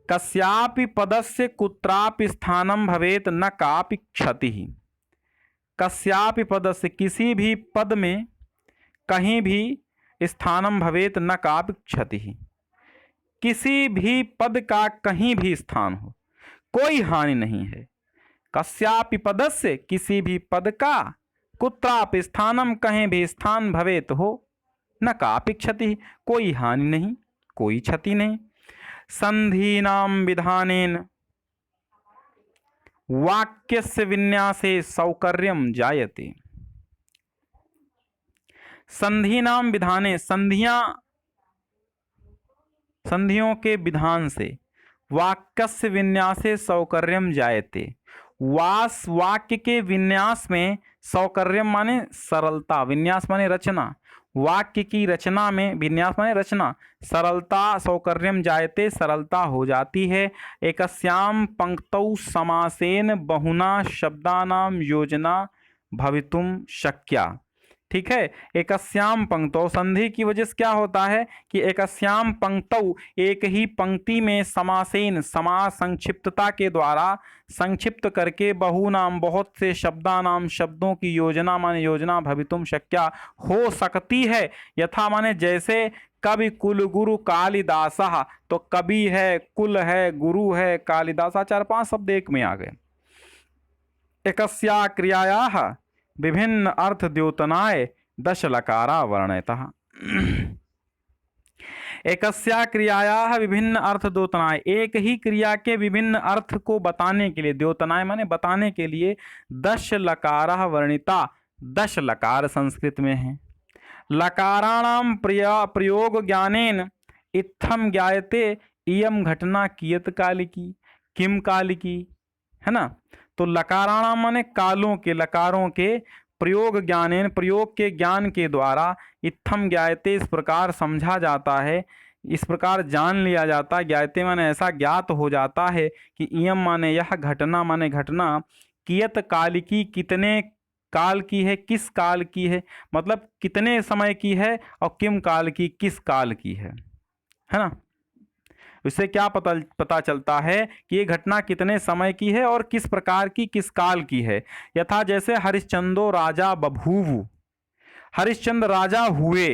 कस्यापि पदस्य कुत्रापि स्थानं भवेत न कापि क्षतिः। कस्यापि पदस्य, किसी भी पद में कहीं भी, स्थानम भवेत न कापि क्षतिः, किसी भी पद का कहीं भी स्थान हो, कोई हानि नहीं है। कस्यापि पदस्य, किसी भी पद का, कुत्रापि स्थानम, कहीं भी स्थान, भवेत हो, न कापि क्षति, कोई हानि नहीं, कोई क्षति नहीं। संधीनाम विधानेन वाक्यस्य विन्यासे सौकर्यम जायते। संधि नाम विधाने, संधियों के विधान से, वाक्यस्य विन्यासे सौकर्यम जायते, वाक्य के विन्यास में, सौकर्यम माने सरलता, विन्यास माने रचना, वाक्य की रचना में, विन्यास माने रचना, सरलता, सौकर्यम जायते, सरलता हो जाती है। एकस्याम पंक्तौ समासेन बहुना शब्दानाम योजना भवितुम शक्या, ठीक है। एकस्याम पंक्तौ, संधि की वजह से क्या होता है कि एकस्याम पंक्तौ, एक ही पंक्ति में, समासेन, समास संक्षिप्तता के द्वारा, संक्षिप्त करके, बहुनाम, बहुत से, शब्दानाम, शब्दों की, योजना माने योजना, भवितुम शक्या, हो सकती है। यथा माने जैसे, कवि कुल गुरु कालिदासः, तो कवि है, कुल है, गुरु है, कालिदासा, 4-5 शब्द एक में आ गए। एकस्या क्रियायाः विभिन्न अर्थ द्योतनाय दश लकारा वर्णयतः। एकस्या क्रियायाः विभिन्न अर्थ द्योतनाय, एक ही क्रिया के विभिन्न अर्थ को बताने के लिए, द्योतनाय माने बताने के लिए, 10 लकारा वर्णिता, 10 लकार संस्कृत में है। लकाराणाम प्रयोग ज्ञानेन इत्थम ज्ञायते, इयम घटना कियत कालिकी, किम कालिकी, है ना। तो लकाराणाम माने कालों के, लकारों के, प्रयोग ज्ञानेन प्रयोग के ज्ञान के द्वारा, इत्थम ज्ञायते इस प्रकार समझा जाता है, इस प्रकार जान लिया जाता है। ज्ञायते माने ऐसा ज्ञात हो जाता है कि इयम माने यह, घटना माने घटना, कियत काल की कितने काल की है, किस काल की है, मतलब कितने समय की है, और किम काल की किस काल की है ना। इससे क्या पता चलता है कि ये घटना कितने समय की है और किस प्रकार की, किस काल की है। यथा जैसे हरिश्चंदो राजा बभूवु, हरिश्चंद्र राजा हुए,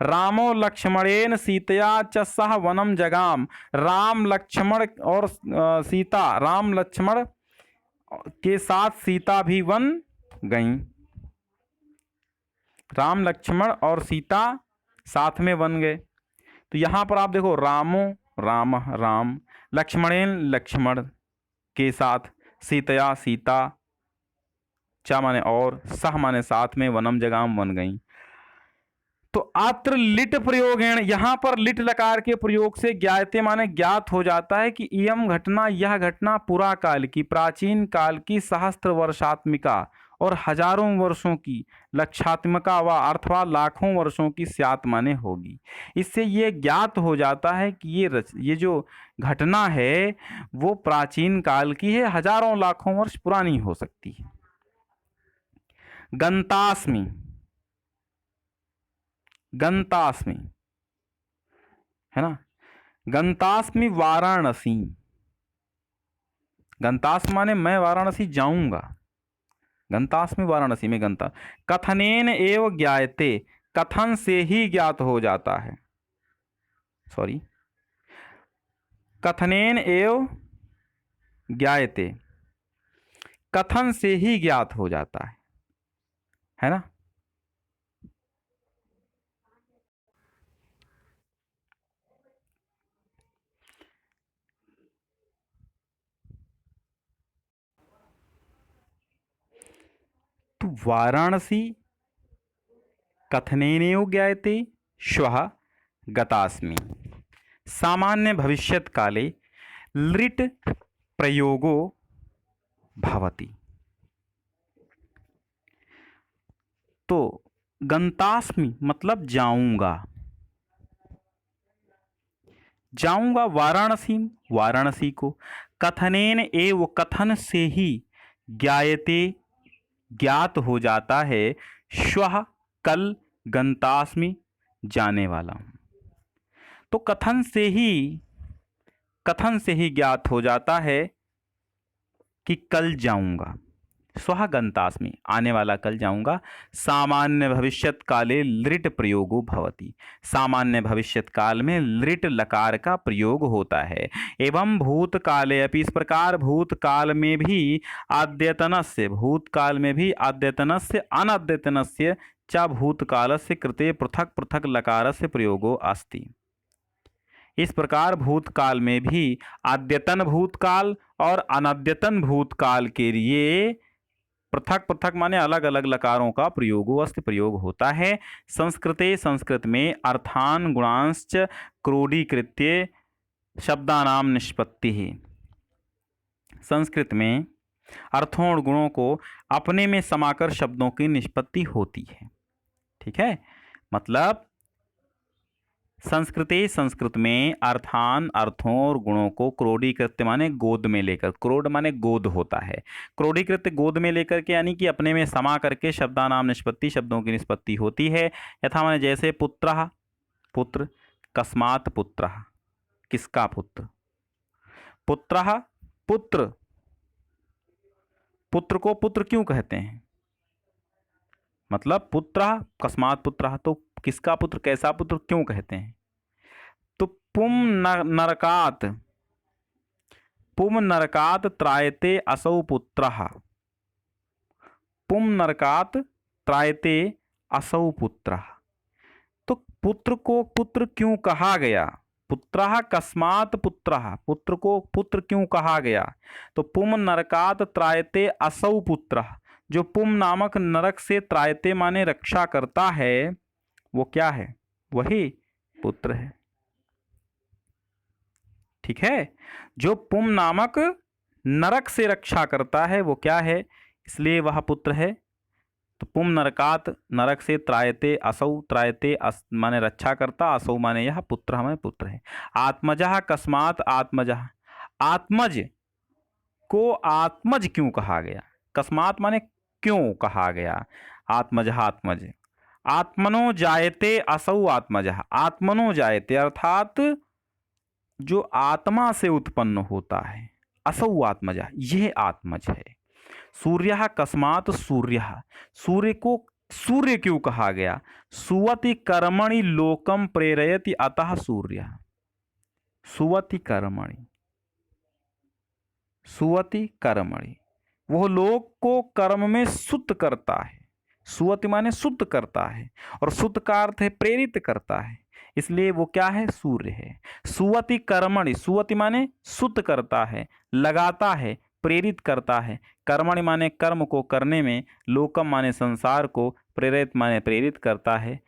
रामो लक्ष्मणेन सीतया च सह वनम जगाम, राम लक्ष्मण और सीता, राम लक्ष्मण के साथ सीता भी वन गईं। राम लक्ष्मण और सीता साथ में वन गए। तो यहां पर आप देखो, रामो राम राम, लक्ष्मणेन लक्ष्मण के साथ, सीतया सीता, चा माने और, सह माने साथ में, वनम जगाम वन गई। तो अत्र लिट प्रयोगेण, यहां पर लिट लकार के प्रयोग से ज्ञायते माने ज्ञात हो जाता है कि इयम घटना, यह घटना पुरा काल की, प्राचीन काल की, सहस्त्र वर्षात्मिका और हजारों वर्षों की, लक्षात्मिका व अर्थवा लाखों वर्षों की स्यात माने होगी। इससे ये ज्ञात हो जाता है कि ये जो घटना है वो प्राचीन काल की है, हजारों लाखों वर्ष पुरानी हो सकती है। गंतास्मि, गंतास्मि है ना, गंतास्मि वाराणसी, गंतास माने मैं वाराणसी जाऊंगा, गंतास्मि वाराणसी में गंता, कथनेन एव ज्ञायते, कथन से ही ज्ञात हो जाता है, सॉरी, कथनेन एव ज्ञायते, कथन से ही ज्ञात हो जाता है ना। तो वाराणसी कथनेनेव ज्ञायते, श्वः गतास्मि, सामान्य भविष्यत् काले लिट प्रयोगो भवति। तो गंतास्मि मतलब जाऊंगा, जाऊंगा वाराणसी, वाराणसी को, कथनेन एव कथन से ही, ज्ञायते ज्ञात हो जाता है, श्वः कल, गंतास्मि जाने वाला हूं। तो कथन से ही ज्ञात हो जाता है कि कल जाऊंगा, स्वः गंतास्मि आने वाला कल जाऊंगा। सामान्य भविष्यत काले लृट प्रयोगो भवति, सामान्य भविष्यत काल में लृट लकार का प्रयोग होता है। एवं भूतकाले अपि, इस प्रकार भूतकाल में भी आद्यतनस्य, भूतकाल में भी आद्यतनस्य अनद्यतनस्य च भूतकालस्य कृते पृथक पृथक लकारस्य प्रयोगो अस्ति। इस प्रकार भूतकाल में भी आद्यतन भूतकाल और अनद्यतन भूतकाल के लिए पृथक पृथक माने अलग अलग लकारों का प्रयोग होता है। संस्कृते, संस्कृत में अर्थान गुणांश्च क्रोडीकृत्य शब्दानाम निष्पत्ति है, संस्कृत में अर्थों और गुणों को अपने में समाकर शब्दों की निष्पत्ति होती है। ठीक है, मतलब संस्कृते, संस्कृत में अर्थान अर्थों और गुणों को क्रोडीकृत्य माने गोद में लेकर, क्रोड माने गोद होता है, क्रोडीकृत्य गोद में लेकर के, यानी कि अपने में समा करके शब्दानाम निष्पत्ति, शब्दों की निष्पत्ति होती है। यथा माने जैसे पुत्रः, पुत्र, कस्मात् पुत्रः, किसका पुत्र, पुत्रः पुत्र, पुत्र को पुत्र क्यों कहते हैं, मतलब पुत्रः कस्मात् पुत्रः, तो किसका पुत्र, कैसा पुत्र क्यों कहते हैं। तो पुम नरकात, पुम नरकात त्रायते असौ पुत्रः, पुम नरकात त्रायते असौ पुत्रः, तो पुत्र को पुत्र क्यों कहा गया, पुत्रः कस्मात् पुत्रः, पुत्र को पुत्र क्यों कहा गया। तो पुम नरकात त्रायते असौ पुत्रः, जो पुम नामक नरक से त्रायते माने रक्षा करता है, वो क्या है, वही पुत्र है। ठीक है, जो पुम नामक नरक से रक्षा करता है वो क्या है, इसलिए वह पुत्र है। तो पुम नरकात, नरक से, त्रायते असौ, त्रायते माने रक्षा करता, असौ माने यह, पुत्र हमें पुत्र है। आत्मजः कस्मात आत्मजः, आत्मज को आत्मज क्यों कहा गया, कस्मात माने क्यों कहा गया, आत्मजः आत्मज। आत्मनो जायते असौ आत्मजः, आत्मनो जायते अर्थात जो आत्मा से उत्पन्न होता है, असौ आत्मजः यह आत्मज है। सूर्यः कस्मात सूर्यः, सूर्य को सूर्य क्यों कहा गया, सुवति कर्मणि लोकम प्रेरयति अतः सूर्यः, सुवति कर्मणि, सुवति कर्मणि वह लोक को कर्म में शुद्ध करता है, सुवति माने शुद्ध करता है, और शुद्ध का अर्थ है प्रेरित करता है, इसलिए वो क्या है, सूर्य है। सुवति कर्मणि, सुवति माने शुद्ध करता है, लगाता है, प्रेरित करता है। कर्मणि माने कर्म को करने में, लोकम माने संसार को, प्रेरित माने प्रेरित करता है,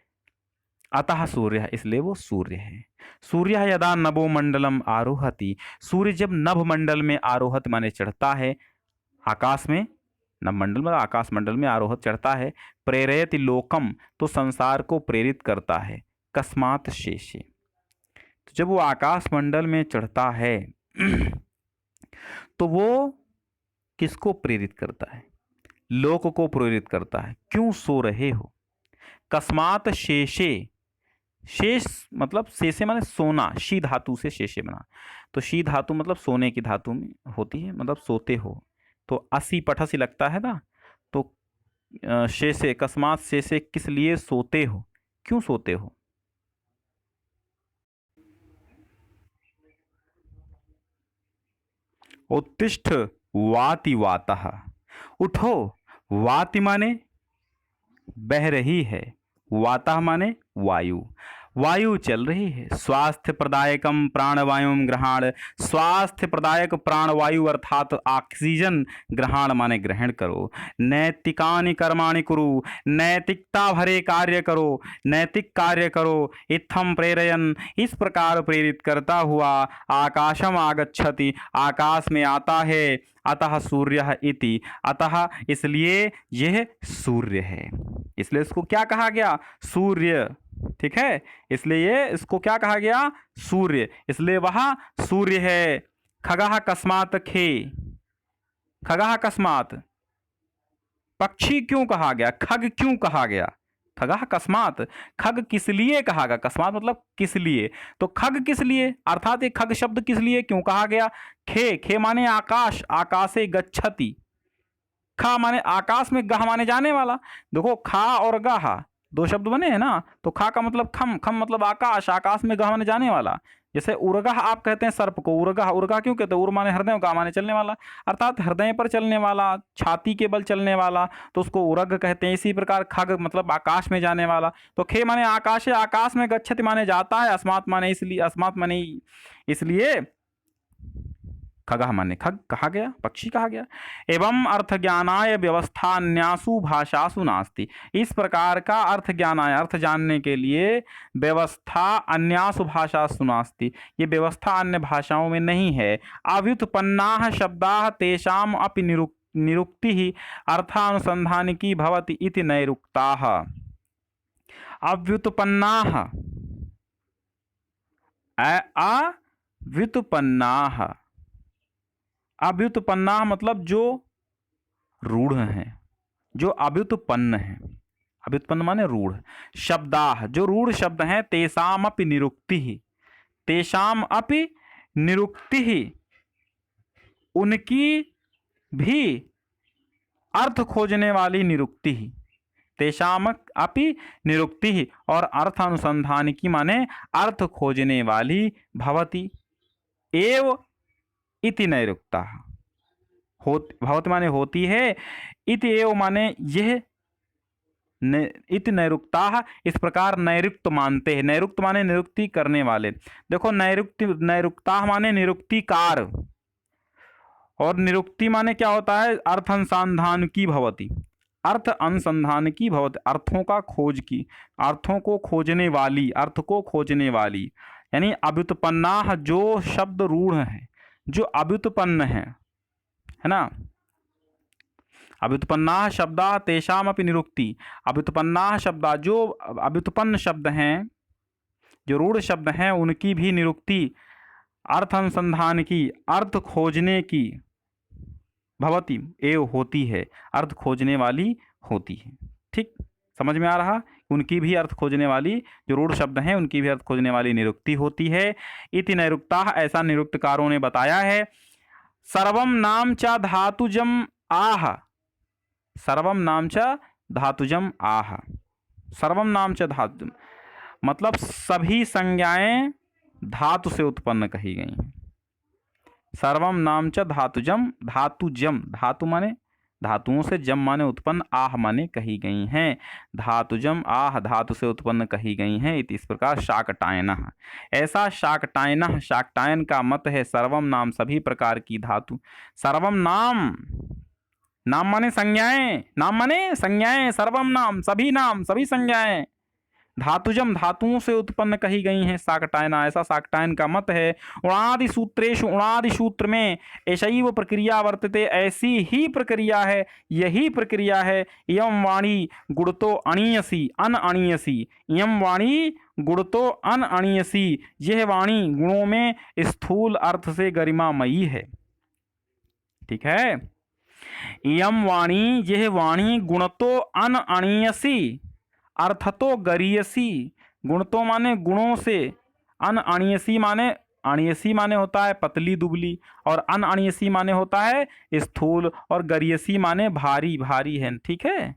अतः सूर्य, इसलिए वो सूर्य है। सूर्य यदा नभो मंडलम आरोहति, सूर्य जब नभ मंडल में आरोहत माने चढ़ता है, आकाश में, नभ मंडल में आकाश मंडल में आरोहत चढ़ता है, प्रेरयति लोकम तो संसार को प्रेरित करता है, कस्मात शेषे, तो जब वो आकाश मंडल में चढ़ता है तो वो किसको प्रेरित करता है, लोक को प्रेरित करता है। क्यों सो रहे हो, कस्मात शेषे, शेष मतलब शेषे माने सोना, शी धातु से शेषे बना, तो शी धातु मतलब सोने की धातु में होती है, मतलब सोते हो, तो असी पठसी लगता है ना, तो शेषे, कस्मात शेषे किस लिए सोते हो, क्यों सोते हो। उत्तिष्ठ वाति वातः, उठो, वाति माने बह रही है, वातः माने वायु, वायु चल रही है। स्वास्थ्य प्रदायकम प्राणवायुम ग्रहण, स्वास्थ्य प्रदायक प्राणवायु अर्थात ऑक्सीजन ग्रहण माने ग्रहण करो। नैतिकानि कर्माणि कुरु, नैतिकता भरे कार्य करो, नैतिक कार्य करो। इत्थम प्रेरयन, इस प्रकार प्रेरित करता हुआ, आकाशम आगच्छति, आकाश में आता है, अतः सूर्य इति, अतः इसलिए यह सूर्य है, इसलिए इसको क्या कहा गया, सूर्य, ठीक है, इसलिए ये इसको क्या कहा गया, सूर्य, इसलिए वह सूर्य है। खगः कस्मात खे, खगः कस्मात, पक्षी क्यों कहा गया, खग क्यों कहा गया, खगः कस्मात, खग किस लिए कहा गया, कस्मात मतलब किस लिए, तो खग किस लिए, अर्थात ये खग शब्द किस लिए क्यों कहा गया। खे, खे माने आकाश, आकाशे गच्छति, खा माने आकाश में, गह माने जाने वाला, देखो खा और गह दो शब्द बने हैं ना, तो खा का मतलब खम, खम मतलब आकाश, आकाश में गह माने जाने वाला। जैसे उर्गह आप कहते हैं सर्प को, उर्गह, उर्गह क्यों कहते हैं, उर माने हृदय, गा माने चलने वाला, अर्थात हृदय पर चलने वाला, छाती के बल चलने वाला, तो उसको उर्ग कहते हैं। इसी प्रकार खग मतलब आकाश में जाने वाला, तो खे माने आकाश है, आकाश में गच्छति माने जाता है, अस्मात् माने इसलिए, अस्मात् माने इसलिए, खगः माने खग कहा गया, पक्षी कहा गया। एवं अर्थ ज्ञानाय व्यवस्था अन्यासु भाषासु नास्ति, इस प्रकार का अर्थ ज्ञानाय, अर्थ जानने के लिए व्यवस्था अन्यासु भाषासु नास्ति, ये व्यवस्था अन्य भाषाओं में नहीं है। अव्युत्पन्नाः शब्दाः तेषाम अपि निरुक्तिः अर्थानुसंधानिकी भवति इति नैरुक्ताः। अव्युत्पन्नाः, अव्युत्पन्नाः, अव्युत्पन्ना मतलब जो रूढ़ हैं, जो अव्युत्पन्न है, अव्युत्पन्न माने रूढ़, शब्दाः जो रूढ़ शब्द हैं, तेषाम अपि निरुक्ति, तेषाम अपि निरुक्ति, उनकी भी अर्थ खोजने वाली निरुक्ति, तेषाम अपि निरुक्ति, और अर्थ अनुसंधान की माने अर्थ खोजने वाली, भवति एव इति नैरुक्ता, भवति माने होती है, इति एव माने यह, इति नैरुक्ता, इस प्रकार नैरुक्त मानते हैं। नैरुक्त माने निरुक्ति करने वाले, देखो नैरुक्ता माने निरुक्तिकार, और निरुक्ति माने क्या होता है, अर्थ अनुसंधान की भवति, अर्थ अनुसंधान की भवति, अर्थों का खोज की, अर्थों को खोजने वाली, अर्थ को खोजने वाली, यानी अव्युत्पन्ना जो शब्द रूढ़ है, जो अव्युत्पन्न है, है ना। अभ्युत्पन्नाः शब्दाः तेषामपि निरुक्ति। अभ्युत्पन्नाः शब्दाः, जो अभ्युत्पन्न शब्द हैं, जो रूढ़ शब्द हैं, उनकी भी निरुक्ति, अर्थ अनुसंधान की, अर्थ खोजने की, भवति एव होती है, अर्थ खोजने वाली होती है। ठीक, समझ में आ रहा, उनकी भी अर्थ खोजने वाली, जो रूढ़ शब्द हैं उनकी भी अर्थ खोजने वाली निरुक्ति होती है। इति नैरुक्ताः, ऐसा निरुक्तकारों ने बताया है। सर्वम नाम च धातुजम आह, सर्वम नाम च धातुजम आह, सर्वम नाम च धातु मतलब सभी संज्ञाएं धातु से उत्पन्न कही गई हैं। सर्वम नाम च धातुजम, धातुजम, धातु माने धातुओं से, जम माने उत्पन्न, आह माने कही गई हैं। धातुजम आह, धातु से उत्पन्न कही गई हैं। इस प्रकार शाकटायनः, ऐसा शाकटायनः, शाकटायन का मत है। सर्वम नाम, सभी प्रकार की धातु। सर्वम नाम, नाम माने संज्ञाएं, नाम माने संज्ञाएं, सर्वम नाम सभी नाम, सभी संज्ञाएं, धातुजम धातुओं से उत्पन्न कही गई हैं। शाकटायना, ऐसा शाकटायन का मत है। उणादि सूत्रेषु, उणादि सूत्र में ऐशैव प्रक्रिया वर्तते, ऐसी ही प्रक्रिया है, यही प्रक्रिया है। इयं वाणी गुणतो अणीयसी अन अणीयसी, इयं वाणी गुणतो अन अणीयसी, यह वाणी गुणों में स्थूल अर्थ से गरिमामयी है। ठीक है, इयं वाणी, यह वाणी गुणतो अन अणीयसी, अर्थतो गरीयसी, गुणतो माने गुणों से, अन अणीयसी माने, अणीयसी माने होता है पतली दुबली, और अन अणीयसी माने होता है स्थूल, और गरीयसी माने भारी, भारी है। ठीक है,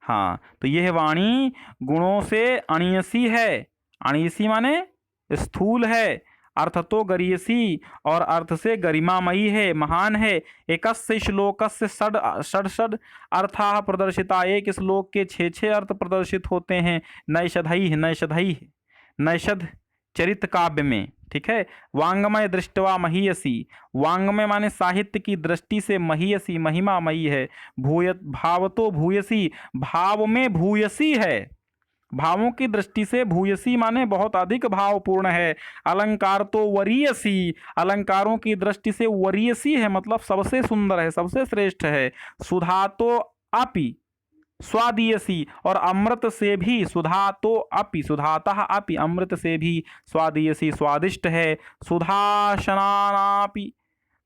हाँ, तो यह वाणी गुणों से अणीयसी है, अणीयसी माने स्थूल है, अर्थतो गरीयसी, और अर्थ से गरिमामयी है, महान है। एकस्य श्लोकस्य षड् अर्थाः प्रदर्शिता, एक श्लोक के 6 अर्थ प्रदर्शित होते हैं। नैषधैः, नैषधैः, नैषध चरित काव्य में। ठीक है, वांगमय दृष्टवा महीयसी, वांगमय माने साहित्य की दृष्टि से, महीयसी महिमामयी है। भूयत भावतो भूयसी, भाव में भूयसी है, भावों की दृष्टि से भूयसी माने बहुत अधिक भावपूर्ण है। अलंकार तो वरीयसी, अलंकारों की दृष्टि से वरीयसी है, मतलब सबसे सुंदर है, सबसे श्रेष्ठ है। सुधा तो अपि स्वादीयसी, और अमृत से भी, सुधा तो अपि, सुधातः अपि, अमृत से भी, स्वादीयसी स्वादिष्ट है। सुधाशनानापि,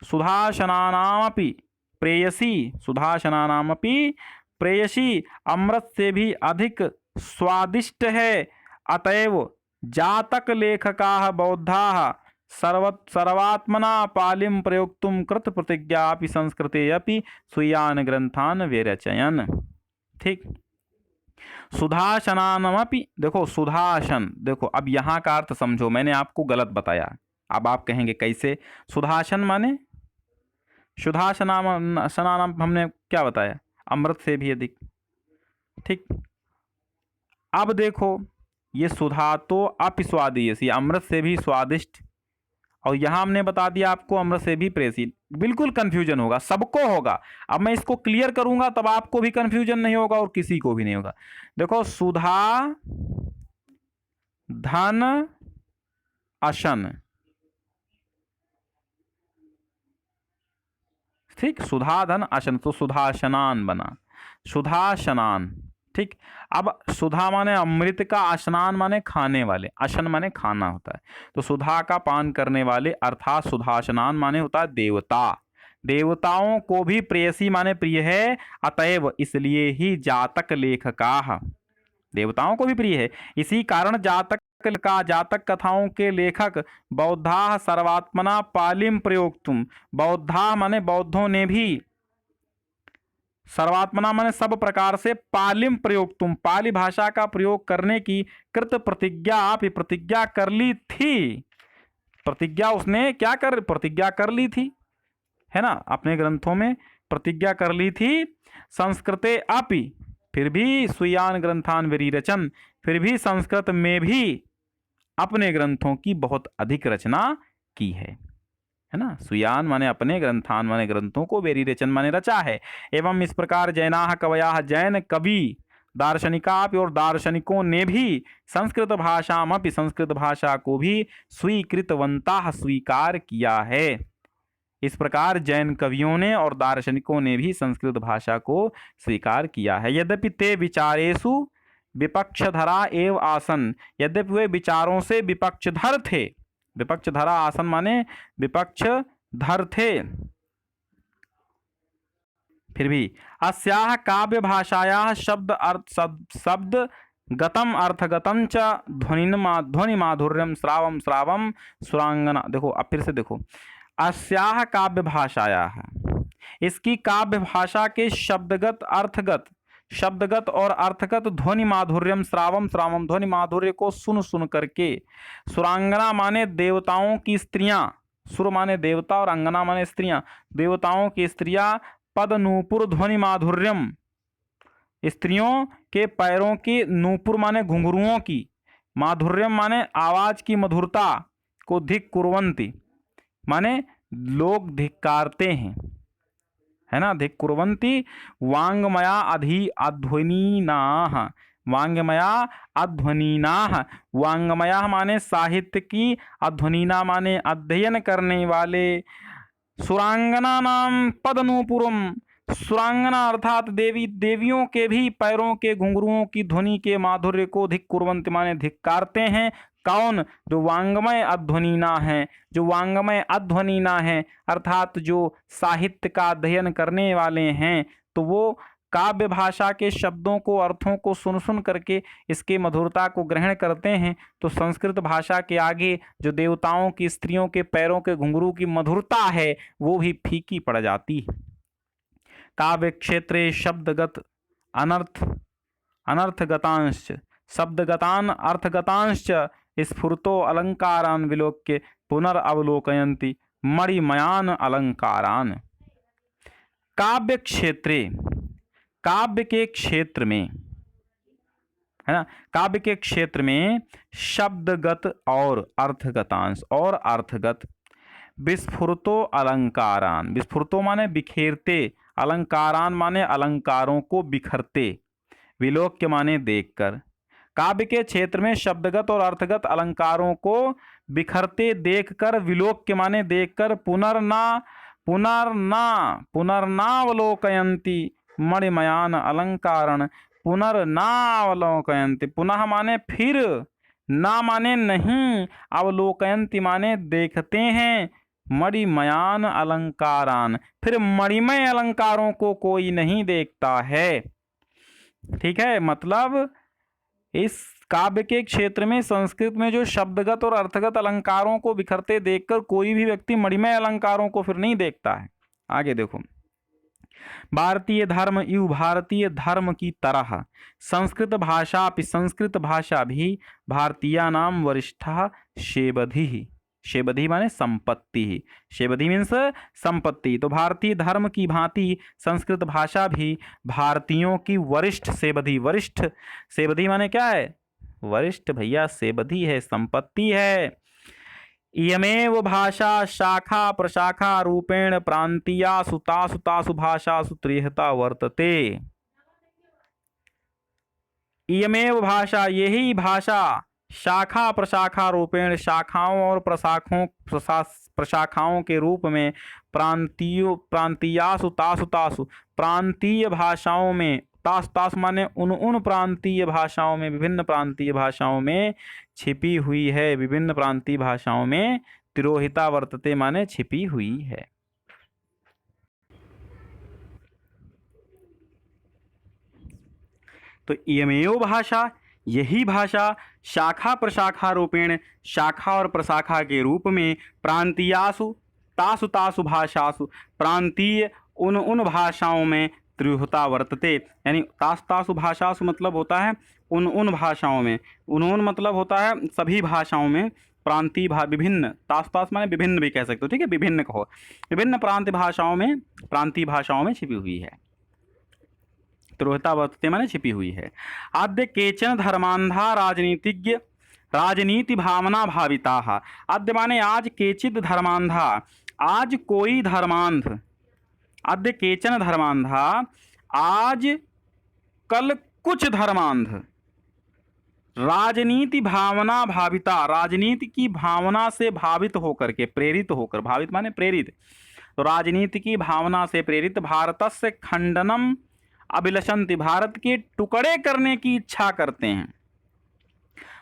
सुधाशनानामपि प्रेयसी, सुधाशनानामपि प्रेयसी, अमृत से भी अधिक स्वादिष्ट है। अतएव जातक लेखकाः बौद्धाः सर्वात्मना पालिम प्रयोक्तुम कृत प्रतिज्ञा अपि संस्कृते अपि स्वीयान ग्रंथान विरचयन्। ठीक, सुधाशनानमपि, देखो सुधाशन, देखो अब यहाँ का अर्थ समझो, मैंने आपको गलत बताया, अब आप कहेंगे कैसे। सुधाशन माने, सुधाशनाम हमने क्या बताया, अमृत से भी अधिक। ठीक, अब देखो ये सुधा तो अपिस्वादीयसी, अमृत से भी स्वादिष्ट, और यहां हमने बता दिया आपको अमृत से भी प्रेसी। बिल्कुल कंफ्यूजन होगा, सबको होगा। अब मैं इसको क्लियर करूंगा तब आपको भी कंफ्यूजन नहीं होगा और किसी को भी नहीं होगा। देखो सुधा धन अशन, ठीक, सुधा धन अशन, तो सुधाशनान बना, सुधाशनान। ठीक, अब सुधा माने अमृत का, अशनान माने खाने वाले, अशन माने खाना होता है, तो सुधा का पान करने वाले, अर्थात सुधाशनान माने होता है देवता। देवताओं को भी प्रेयसी माने प्रिय है। अतएव इसलिए ही जातक लेखकाः, देवताओं को भी प्रिय है, इसी कारण जातक का, जातक कथाओं के लेखक बौद्धाः सर्वात्मना पालिम प्रयोक्तुम, बौद्धा माने बौद्धों ने भी, सर्वात्मना माने सब प्रकार से, पालिम प्रयोक्तुम, पाली भाषा का प्रयोग करने की, कृत प्रतिज्ञा, आप प्रतिज्ञा कर ली थी, प्रतिज्ञा उसने क्या कर, प्रतिज्ञा कर ली थी, है ना, अपने ग्रंथों में प्रतिज्ञा कर ली थी। संस्कृते अपि, फिर भी स्वीयान ग्रंथान विरिरचन, फिर भी संस्कृत में भी अपने ग्रंथों की बहुत अधिक रचना की है ना। सुयान माने अपने, ग्रंथान माने ग्रंथों को, वेरिरेचन माने रचा है। एवं इस प्रकार जैनाः कवयाः, जैन कवि दार्शनिकापि, और दार्शनिकों ने भी संस्कृत भाषामपि, संस्कृत भाषा को भी स्वीकृतवंताः, स्वीकार किया है। इस प्रकार जैन कवियों ने और दार्शनिकों ने भी संस्कृत भाषा को स्वीकार किया है। यद्यपि ते विचारेषु विपक्षधरा एव आसन, यद्यपि वे विचारों से विपक्षधर थे। विपक्षधरा आसन माने विपक्षधर थे, फिर भी अस्याः काव्य भाषायाः शब्द गतम अर्थगतम च ध्वनि माधुर्यम श्रावम श्रावम सुरांगना। देखो अब फिर से देखो, अस्याः काव्य भाषायाः, इसकी काव्य भाषा के शब्दगत और अर्थगत ध्वनि माधुर्यम श्रावम श्रावम, ध्वनि माधुर्य को सुन सुन करके, सुरांगना माने देवताओं की स्त्रियां, सुर माने देवता और अंगना माने स्त्रियां, देवताओं की स्त्रियां, पद नूपुर ध्वनि माधुर्यम, स्त्रियों के पैरों की, नूपुर माने घुंघरुओं की, माधुर्यम माने आवाज की मधुरता को, धिक कुर्वन्ति माने लोग धिक्कारते हैं, है ना, धिक कुर्वन्ति, वांगमया अध्वनीनाः, वांगमया अध्वनीनाः, वांगमया माने साहित्य की, अध्वनीना माने अध्ययन करने वाले, सुरांगना नाम पदनूपुरम, सुरांगना अर्थात देवी, देवियों के भी पैरों के घुंघरुओं की ध्वनि के माधुर्य को धिक कुर्वन्ति माने धिक्कारते हैं। कौन? जो वांगमय अध्वनीना है, जो वांगमय अध्वनीना है अर्थात जो साहित्य का अध्ययन करने वाले हैं, तो वो काव्य भाषा के शब्दों को, अर्थों को सुन सुन करके इसके मधुरता को ग्रहण करते हैं। तो संस्कृत भाषा के आगे जो देवताओं की, स्त्रियों के पैरों के घुंघरू की मधुरता है वो भी फीकी पड़ जाती है। काव्य क्षेत्रे शब्दगत अनर्थगतांश शब्दगतान अर्थगतांश स्फुरतो अलंकारान विलोक्य पुनरवलोकयन्ति मणिमयान अलंकारान। काव्य क्षेत्रे, काव्य के क्षेत्र में, है ना, काव्य के क्षेत्र में शब्दगत और अर्थगतांश और अर्थगत, विस्फुरतो अलंकारान, विस्फुरतो माने बिखेरते, अलंकारान माने अलंकारों को बिखरते, विलोक्य माने देखकर। काव्य के क्षेत्र में शब्दगत और अर्थगत अलंकारों को बिखरते देखकर, विलोक्य माने देखकर, पुनर्नावलोकयन्ति मणिमयान अलंकारण, पुनर्नावलोकयन्ति, पुनः माने फिर, ना माने नहीं, अवलोकयन्ति माने देखते हैं, मणिमयान अलंकारान, फिर मणिमय अलंकारों को कोई नहीं देखता है। ठीक है, मतलब इस काव्य के क्षेत्र में संस्कृत में जो शब्दगत और अर्थगत अलंकारों को बिखरते देखकर कोई भी व्यक्ति मणिमय अलंकारों को फिर नहीं देखता है। आगे देखो, भारतीय धर्म इव भारतीय धर्म की तरह संस्कृत भाषा भी भारतीया नाम वरिष्ठा शेबधि, शेबधि माने संपत्ति, शेबधि मीन्स संपत्ति। तो भारतीय धर्म की भांति संस्कृत भाषा भी भारतीयों की वरिष्ठ शेबधि, वरिष्ठ शेबधि माने क्या है? वरिष्ठ भैया, शेबधि है, संपत्ति है। इयमेव भाषा शाखा प्रशाखा रूपेण प्रांतीयासु तासु भाषासु त्रिहता वर्तते। इयमेव भाषा, यही भाषा, शाखा प्रशाखा रूपेण, शाखाओं और प्रशाखाओं के रूप में, प्रांतीयासु तासु, प्रांतीय भाषाओं में, तासु माने उन प्रांतीय भाषाओं में, विभिन्न प्रांतीय भाषाओं में छिपी हुई है, विभिन्न प्रांतीय भाषाओं में तिरोहिता वर्तते माने छिपी हुई है। तो इयमेव भाषा, यही भाषा, शाखा प्रशाखा रूपेण, शाखा और प्रशाखा के रूप में, प्रांतीयासु तासु भाषासु, प्रांतीय उन भाषाओं में, त्रिहुता वर्तते, यानी तासु भाषासु मतलब होता है उन भाषाओं में, उन मतलब होता है सभी भाषाओं में, प्रांतीय विभिन्न, तास माने विभिन्न भी कह सकते हो, ठीक है, विभिन्न कहो, विभिन्न प्रांतीय भाषाओं में छिपी हुई है, त्रिहुता वर्तते माने छिपी हुई है। आद्य केचन धर्मांधा राजनीतिज्ञ राजनीति भावना भाविताः, आद्य माने आज, केचिद धर्मांधा, आज कोई धर्मांध, आद्य केचन धर्मांधा, आज कल कुछ धर्मांध, राजनीति भावना भाविता, राजनीति की भावना से भावित होकर के, प्रेरित होकर, भावित माने प्रेरित, तो राजनीति की भावना से प्रेरित भारतस्य खंडनम अभिलषन्ति, भारत के टुकड़े करने की इच्छा करते हैं,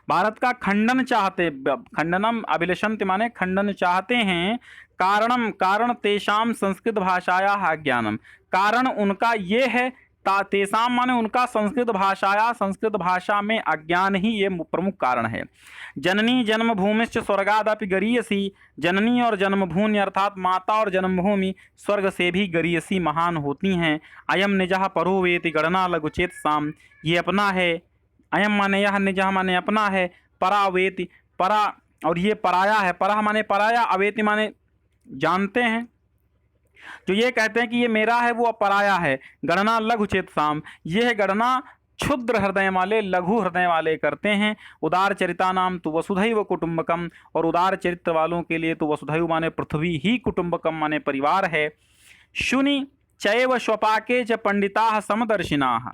भारत का खंडन चाहते, खंडनम अभिलषन्ति माने खंडन चाहते हैं। कारणम, कारण तेषाम संस्कृत भाषाया अज्ञानम, कारण उनका ये है, तेषाम माने उनका संस्कृत भाषाया, संस्कृत भाषा में अज्ञान ही ये प्रमुख कारण है। जननी जन्मभूमिश्च स्वर्गादपि गरीयसी, जननी और जन्मभूमि अर्थात माता और जन्मभूमि स्वर्ग से भी गरीयसी महान होती हैं। अयम निजः परो वेति गणना लघुचेत साम, ये अपना है, अयम माने यह, निजः माने अपना है, परा वेति परा और ये पराया है, परा माने पराया, अवेति माने जानते हैं, जो ये कहते हैं कि ये मेरा है वो पराया है। गणना लघु चेत साम, यह गणना क्षुद्र हृदय वाले, लघु हृदय वाले करते हैं। उदार चरिता नाम तो वसुधैव कुटुंबकम, और उदार चरित्र वालों के लिए तो वसुधैव माने पृथ्वी ही कुटुंबकम माने परिवार है। शुनि चैव स्वपाके च पंडिता समदर्शिनाः,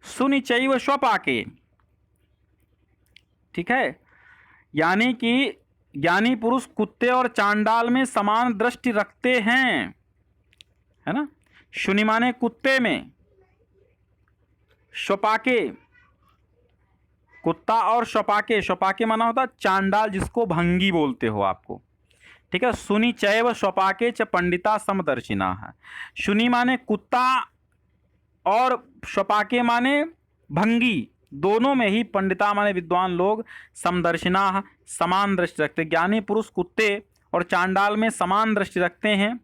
सुनि चैव स्वपाके, ठीक है, यानी कि ज्ञानी पुरुष कुत्ते और चांडाल में समान दृष्टि रखते हैं, है ना। शुनि माने कुत्ते में, स्वपाके कुत्ता और स्वपाके, स्वपाके माना होता चांडाल, जिसको भंगी बोलते हो आपको, ठीक है। सुनि चैव स्वपाके च पंडिता समदर्शिना है। शुनि माने कुत्ता और स्वपाके माने भंगी, दोनों में ही पंडिता माने विद्वान लोग, समदर्शिना समान दृष्टि रखते, ज्ञानी पुरुष कुत्ते और चांडाल में समान दृष्टि रखते हैं,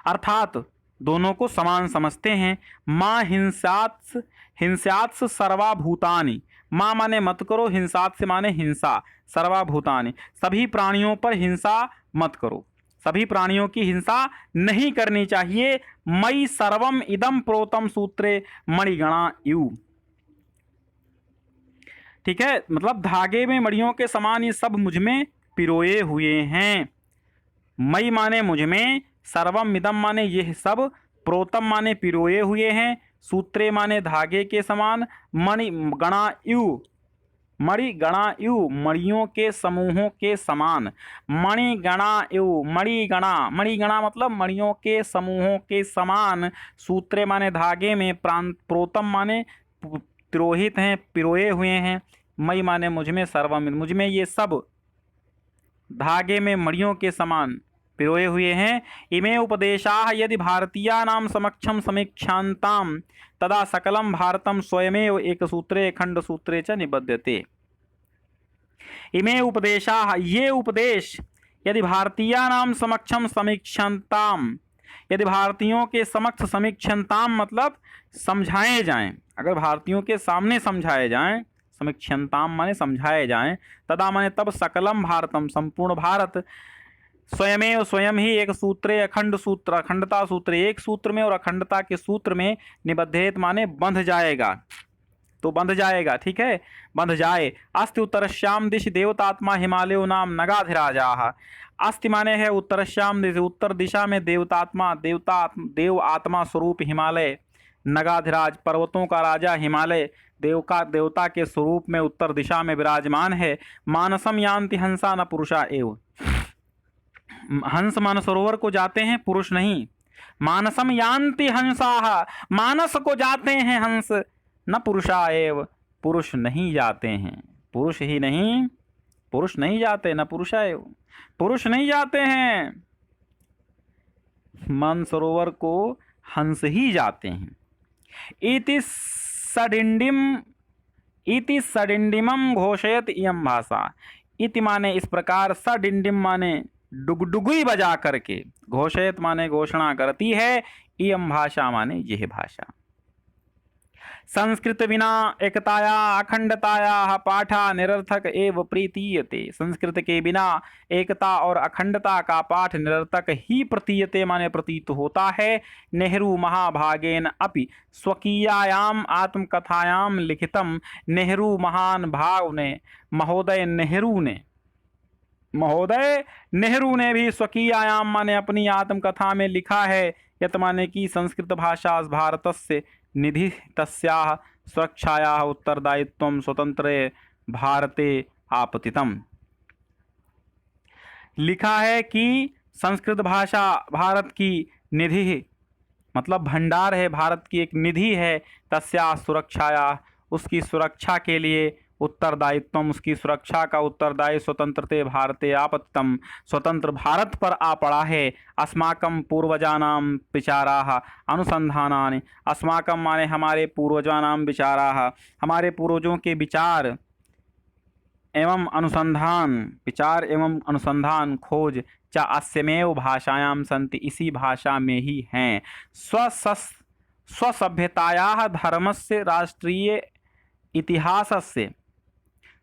अर्थात दोनों को समान समझते हैं। माँ हिंसात्स, हिंसात्स सर्वाभूतानि, माँ माने मत करो, हिंसात से माने हिंसा, सर्वाभूतानि सभी प्राणियों पर हिंसा मत करो, सभी प्राणियों की हिंसा नहीं करनी चाहिए। मयि सर्वम इदम प्रोतम सूत्रे मणिगणा इव, ठीक है, मतलब धागे में मणियों के समान ये सब मुझ में पिरोए हुए हैं। मई माने मुझ में, सर्वम इदम माने यह सब, प्रोतम माने पिरोए हुए हैं, सूत्रे माने धागे के समान, मणि गणा यु, मणि गणा यु मणियों के समूहों के समान, मणि गणा यु मणि गणा मतलब मणियों के समूहों के समान। सूत्रे माने धागे में, प्रोतम माने तिरोहित हैं, पिरोए हुए हैं। मई माने मुझ में, सर्वम मुझ में ये सब धागे में मणियों के समान पिरोए हुए हैं। इमे उपदेशाः यदि भारतीयानां समक्षम समीक्षान्तां तदा सकलम भारतम स्वयमेव एक सूत्रे खंड सूत्रे च निबध्यते। इमे उपदेशाः, ये उपदेश यदि भारतीयानां समक्षम समीक्षान्तां, यदि भारतीयों के समक्ष समीक्षान्तां मतलब समझाए जाएं, अगर भारतीयों के सामने समझाए जाएं, समीक्षान्तां माने समझाए जाएं, तदा माने तब सकलम भारतम संपूर्ण भारत, स्वयमेव स्वयं ही एक सूत्रे अखंड सूत्र, अखंडता सूत्र एक सूत्र में और अखंडता के सूत्र में, निबद्धेत माने बंध जाएगा, तो बंध जाएगा, ठीक है, बंध जाए। अस्ति उत्तरश्याम दिश देवतात्मा हिमालयो नाम नगाधिराजाः, अस्ति माने है उत्तरश्याम दिश, उत्तर दिशा में देवतात्मा, देव आत्मा स्वरूप हिमालय, नगाधिराज पर्वतों का राजा हिमालय, देवता के स्वरूप में उत्तर दिशा में विराजमान है। मानसम यान्ति हंसा न पुरुषा एव, हंस मानसरोवर को जाते हैं, पुरुष नहीं। मानसम यान्ति हंसाः, मानस को जाते हैं हंस, न पुरुषा एव, पुरुष नहीं जाते हैं, पुरुष ही नहीं, पुरुष नहीं जाते, न पुरुषा एव, पुरुष नहीं जाते हैं, मानसरोवर को हंस ही जाते हैं। इति सडिंडिमम घोषयत इयम भाषा, इति माने इस प्रकार, सडिंडिम माने डुगडुगी बजा करके, घोषयत माने घोषणा करती है, इयम भाषा माने यह भाषा। संस्कृत बिना एकताया अखंडताया पाठा निरर्थक एव प्रतीयते, संस्कृत के बिना एकता और अखंडता का पाठ निरर्थक ही प्रतीयते माने प्रतीत होता है। नेहरू महाभागेन अपि स्वकीयायाम आत्मकथायाम लिखितम, नेहरू महान भाव ने, महोदय नेहरू ने भी स्वकीयायाम माने अपनी आत्मकथा में लिखा है, यत माने कि संस्कृत भाषा भारतस्य निधि तस्याः सुरक्षायाः उत्तरदायित्वं स्वतंत्रे भारते आपतितम। लिखा है कि संस्कृत भाषा भारत की निधि मतलब भंडार है, भारत की एक निधि है। तस्या सुरक्षाया, उसकी सुरक्षा के लिए उत्तरदायित्वम, उसकी सुरक्षा का उत्तरदायी स्वतंत्रते भारते आपत्तम, स्वतंत्र भारत पर आ पड़ा है। अस्माकं पूर्वजानां विचाराः अनुसंधानानि, अस्माकं माने हमारे पूर्वजानां विचाराः, हमारे पूर्वजों के विचार एवं अनुसंधान, विचार एवं अनुसंधान खोज च अस्यमेव भाषायां सन्ति, इसी भाषा में ही हैं। स्वसभ्यतायाः धर्मस्य राष्ट्रीय इतिहासस्य,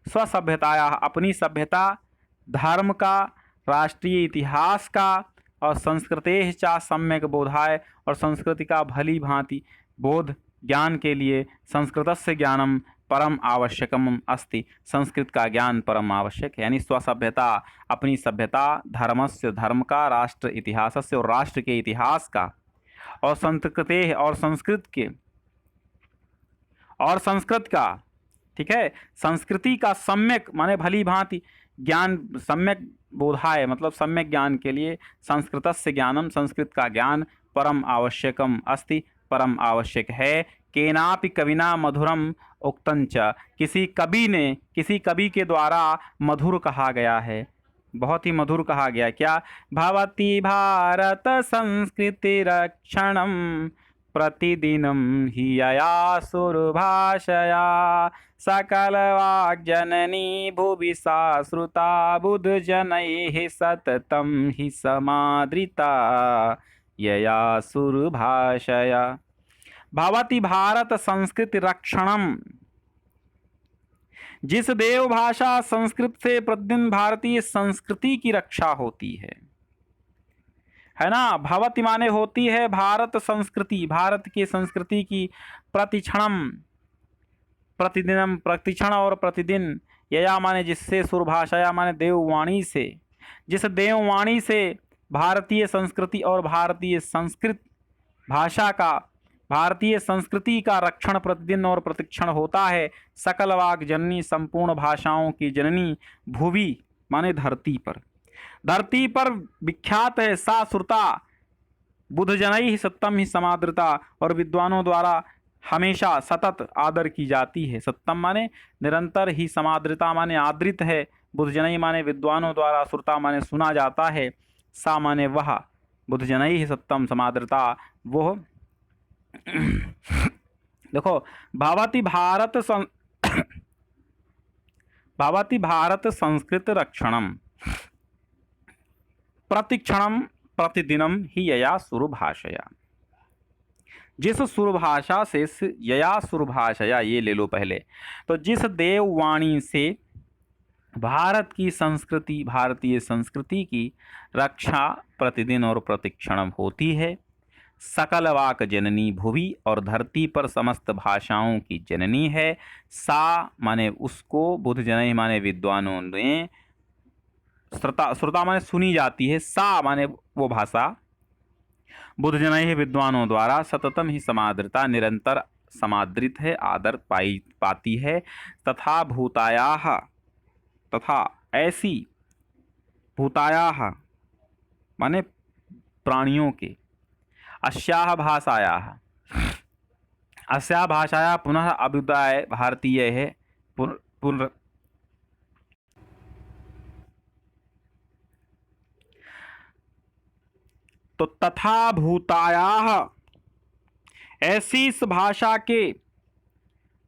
स्वसभ्यतायाः अपनी सभ्यता, धर्म का, राष्ट्रीय इतिहास का, और संस्कृतेः च सम्यक बोधाय, और संस्कृति का भली भांति बोध ज्ञान के लिए संस्कृतस्य ज्ञानम परम आवश्यकम अस्ति, संस्कृत का ज्ञान परम आवश्यक है। यानी स्वसभ्यता, अपनी सभ्यता, धर्मस्य धर्म का, राष्ट्र इतिहासस्य और राष्ट्र के इतिहास का, और संस्कृते और संस्कृत के और संस्कृत का, ठीक है, संस्कृति का सम्यक माने भली भांति ज्ञान, सम्यक बोधाय मतलब सम्यक ज्ञान के लिए संस्कृतस्य ज्ञानम, संस्कृत का ज्ञान परम आवश्यकम अस्ति, परम आवश्यक है। केनापि कविना मधुरम उक्तंच, किसी कवि ने, किसी कवि के द्वारा मधुर कहा गया है, बहुत ही मधुर कहा गया। क्या? भवति भारत संस्कृति रक्षणम प्रतिदिनं हि यया सुरभाषया, सकल वाग्जननी भुवि सा श्रुता, बुध जनैः सततं हि समादृता यया सुरभाषया। भवति भारत संस्कृति रक्षणम, जिस देव भाषा संस्कृत से प्रतिदिन भारतीय संस्कृति की रक्षा होती है ना। भवति माने होती है भारत संस्कृति, भारत की संस्कृति की, प्रतिक्षणम प्रतिदिनम, प्रतिक्षण और प्रतिदिन, यया माने जिससे, सुरभाषाया माने देववाणी से, जिस देववाणी से भारतीय संस्कृति और भारतीय संस्कृत भाषा का, भारतीय संस्कृति का रक्षण प्रतिदिन और प्रतिक्षण होता है। सकल वाग जननी, संपूर्ण भाषाओं की जननी, भुवि माने धरती पर, धरती पर विख्यात है। सा श्रुता, बुध जनई ही सत्तम ही समादृता, और विद्वानों द्वारा हमेशा सतत आदर की जाती है। सत्तम माने निरंतर, ही समादृता माने आदृत है, बुध जनई माने विद्वानों द्वारा, श्रुता माने सुना जाता है, सा माने वह, बुध जनई ही सत्तम समादृता वो। देखो, भवति भारत संस्कृत रक्षणम प्रतिक्षणम प्रतिदिनम ही यया सुरभाषया, जिस सुरभाषा से, यया सुरभाषया ये ले लो पहले, तो जिस देववाणी से भारत की संस्कृति, भारतीय संस्कृति की रक्षा प्रतिदिन और प्रतिक्षण होती है। सकल वाक जननी भुवि, और धरती पर समस्त भाषाओं की जननी है। सा माने उसको, बुध जनई माने विद्वानों ने, श्रुता, श्रुता माने सुनी जाती है, सा माने वो भाषा, बुध जनई विद्वानों द्वारा, सततम ही समादृता निरंतर समादृत है, आदर पाती है। तथा भूतायाः, तथा ऐसी, भूतायाः माने प्राणियों के, अस्याः भाषायाः, अस्याः भाषायाः पुनः अभ्युदय भारतीय है, पुनः तो तथा भूतायाः, ऐसी इस भाषा के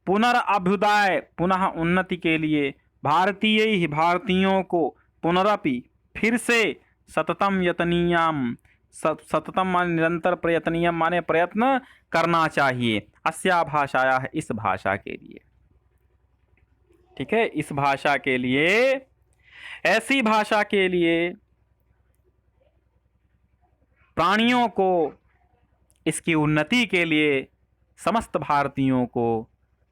पुनर्अभ्युदय, पुनः उन्नति के लिए, भारतीय ही भारतीयों को, पुनरपि फिर से, सततम यतनीयम, सततम माने निरंतर, प्रयत्नीयम माने प्रयत्न करना चाहिए, अस्या भाषाया है इस भाषा के लिए, ठीक है, इस भाषा के लिए, ऐसी भाषा के लिए प्राणियों को, इसकी उन्नति के लिए समस्त भारतीयों को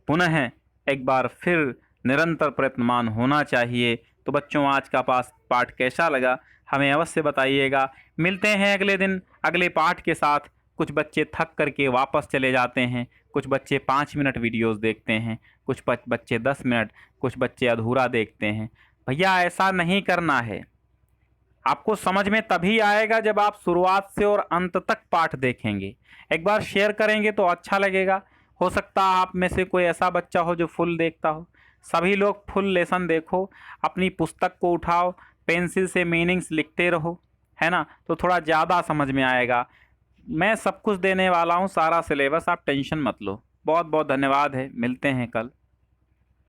पुनः एक बार फिर निरंतर प्रयत्नमान होना चाहिए। तो बच्चों, आज का पाठ कैसा लगा हमें अवश्य बताइएगा। मिलते हैं अगले दिन अगले पाठ के साथ। कुछ बच्चे थक करके वापस चले जाते हैं, कुछ बच्चे 5 मिनट वीडियोस देखते हैं, कुछ बच्चे 10 मिनट, कुछ बच्चे अधूरा देखते हैं। भैया ऐसा नहीं करना है। आपको समझ में तभी आएगा जब आप शुरुआत से और अंत तक पाठ देखेंगे। एक बार शेयर करेंगे तो अच्छा लगेगा। हो सकता है आप में से कोई ऐसा बच्चा हो जो फुल देखता हो। सभी लोग फुल लेसन देखो, अपनी पुस्तक को उठाओ, पेंसिल से मीनिंग्स लिखते रहो, है ना, तो थोड़ा ज़्यादा समझ में आएगा। मैं सब कुछ देने वाला हूँ, सारा सिलेबस, आप टेंशन मत लो। बहुत बहुत धन्यवाद है, मिलते हैं कल।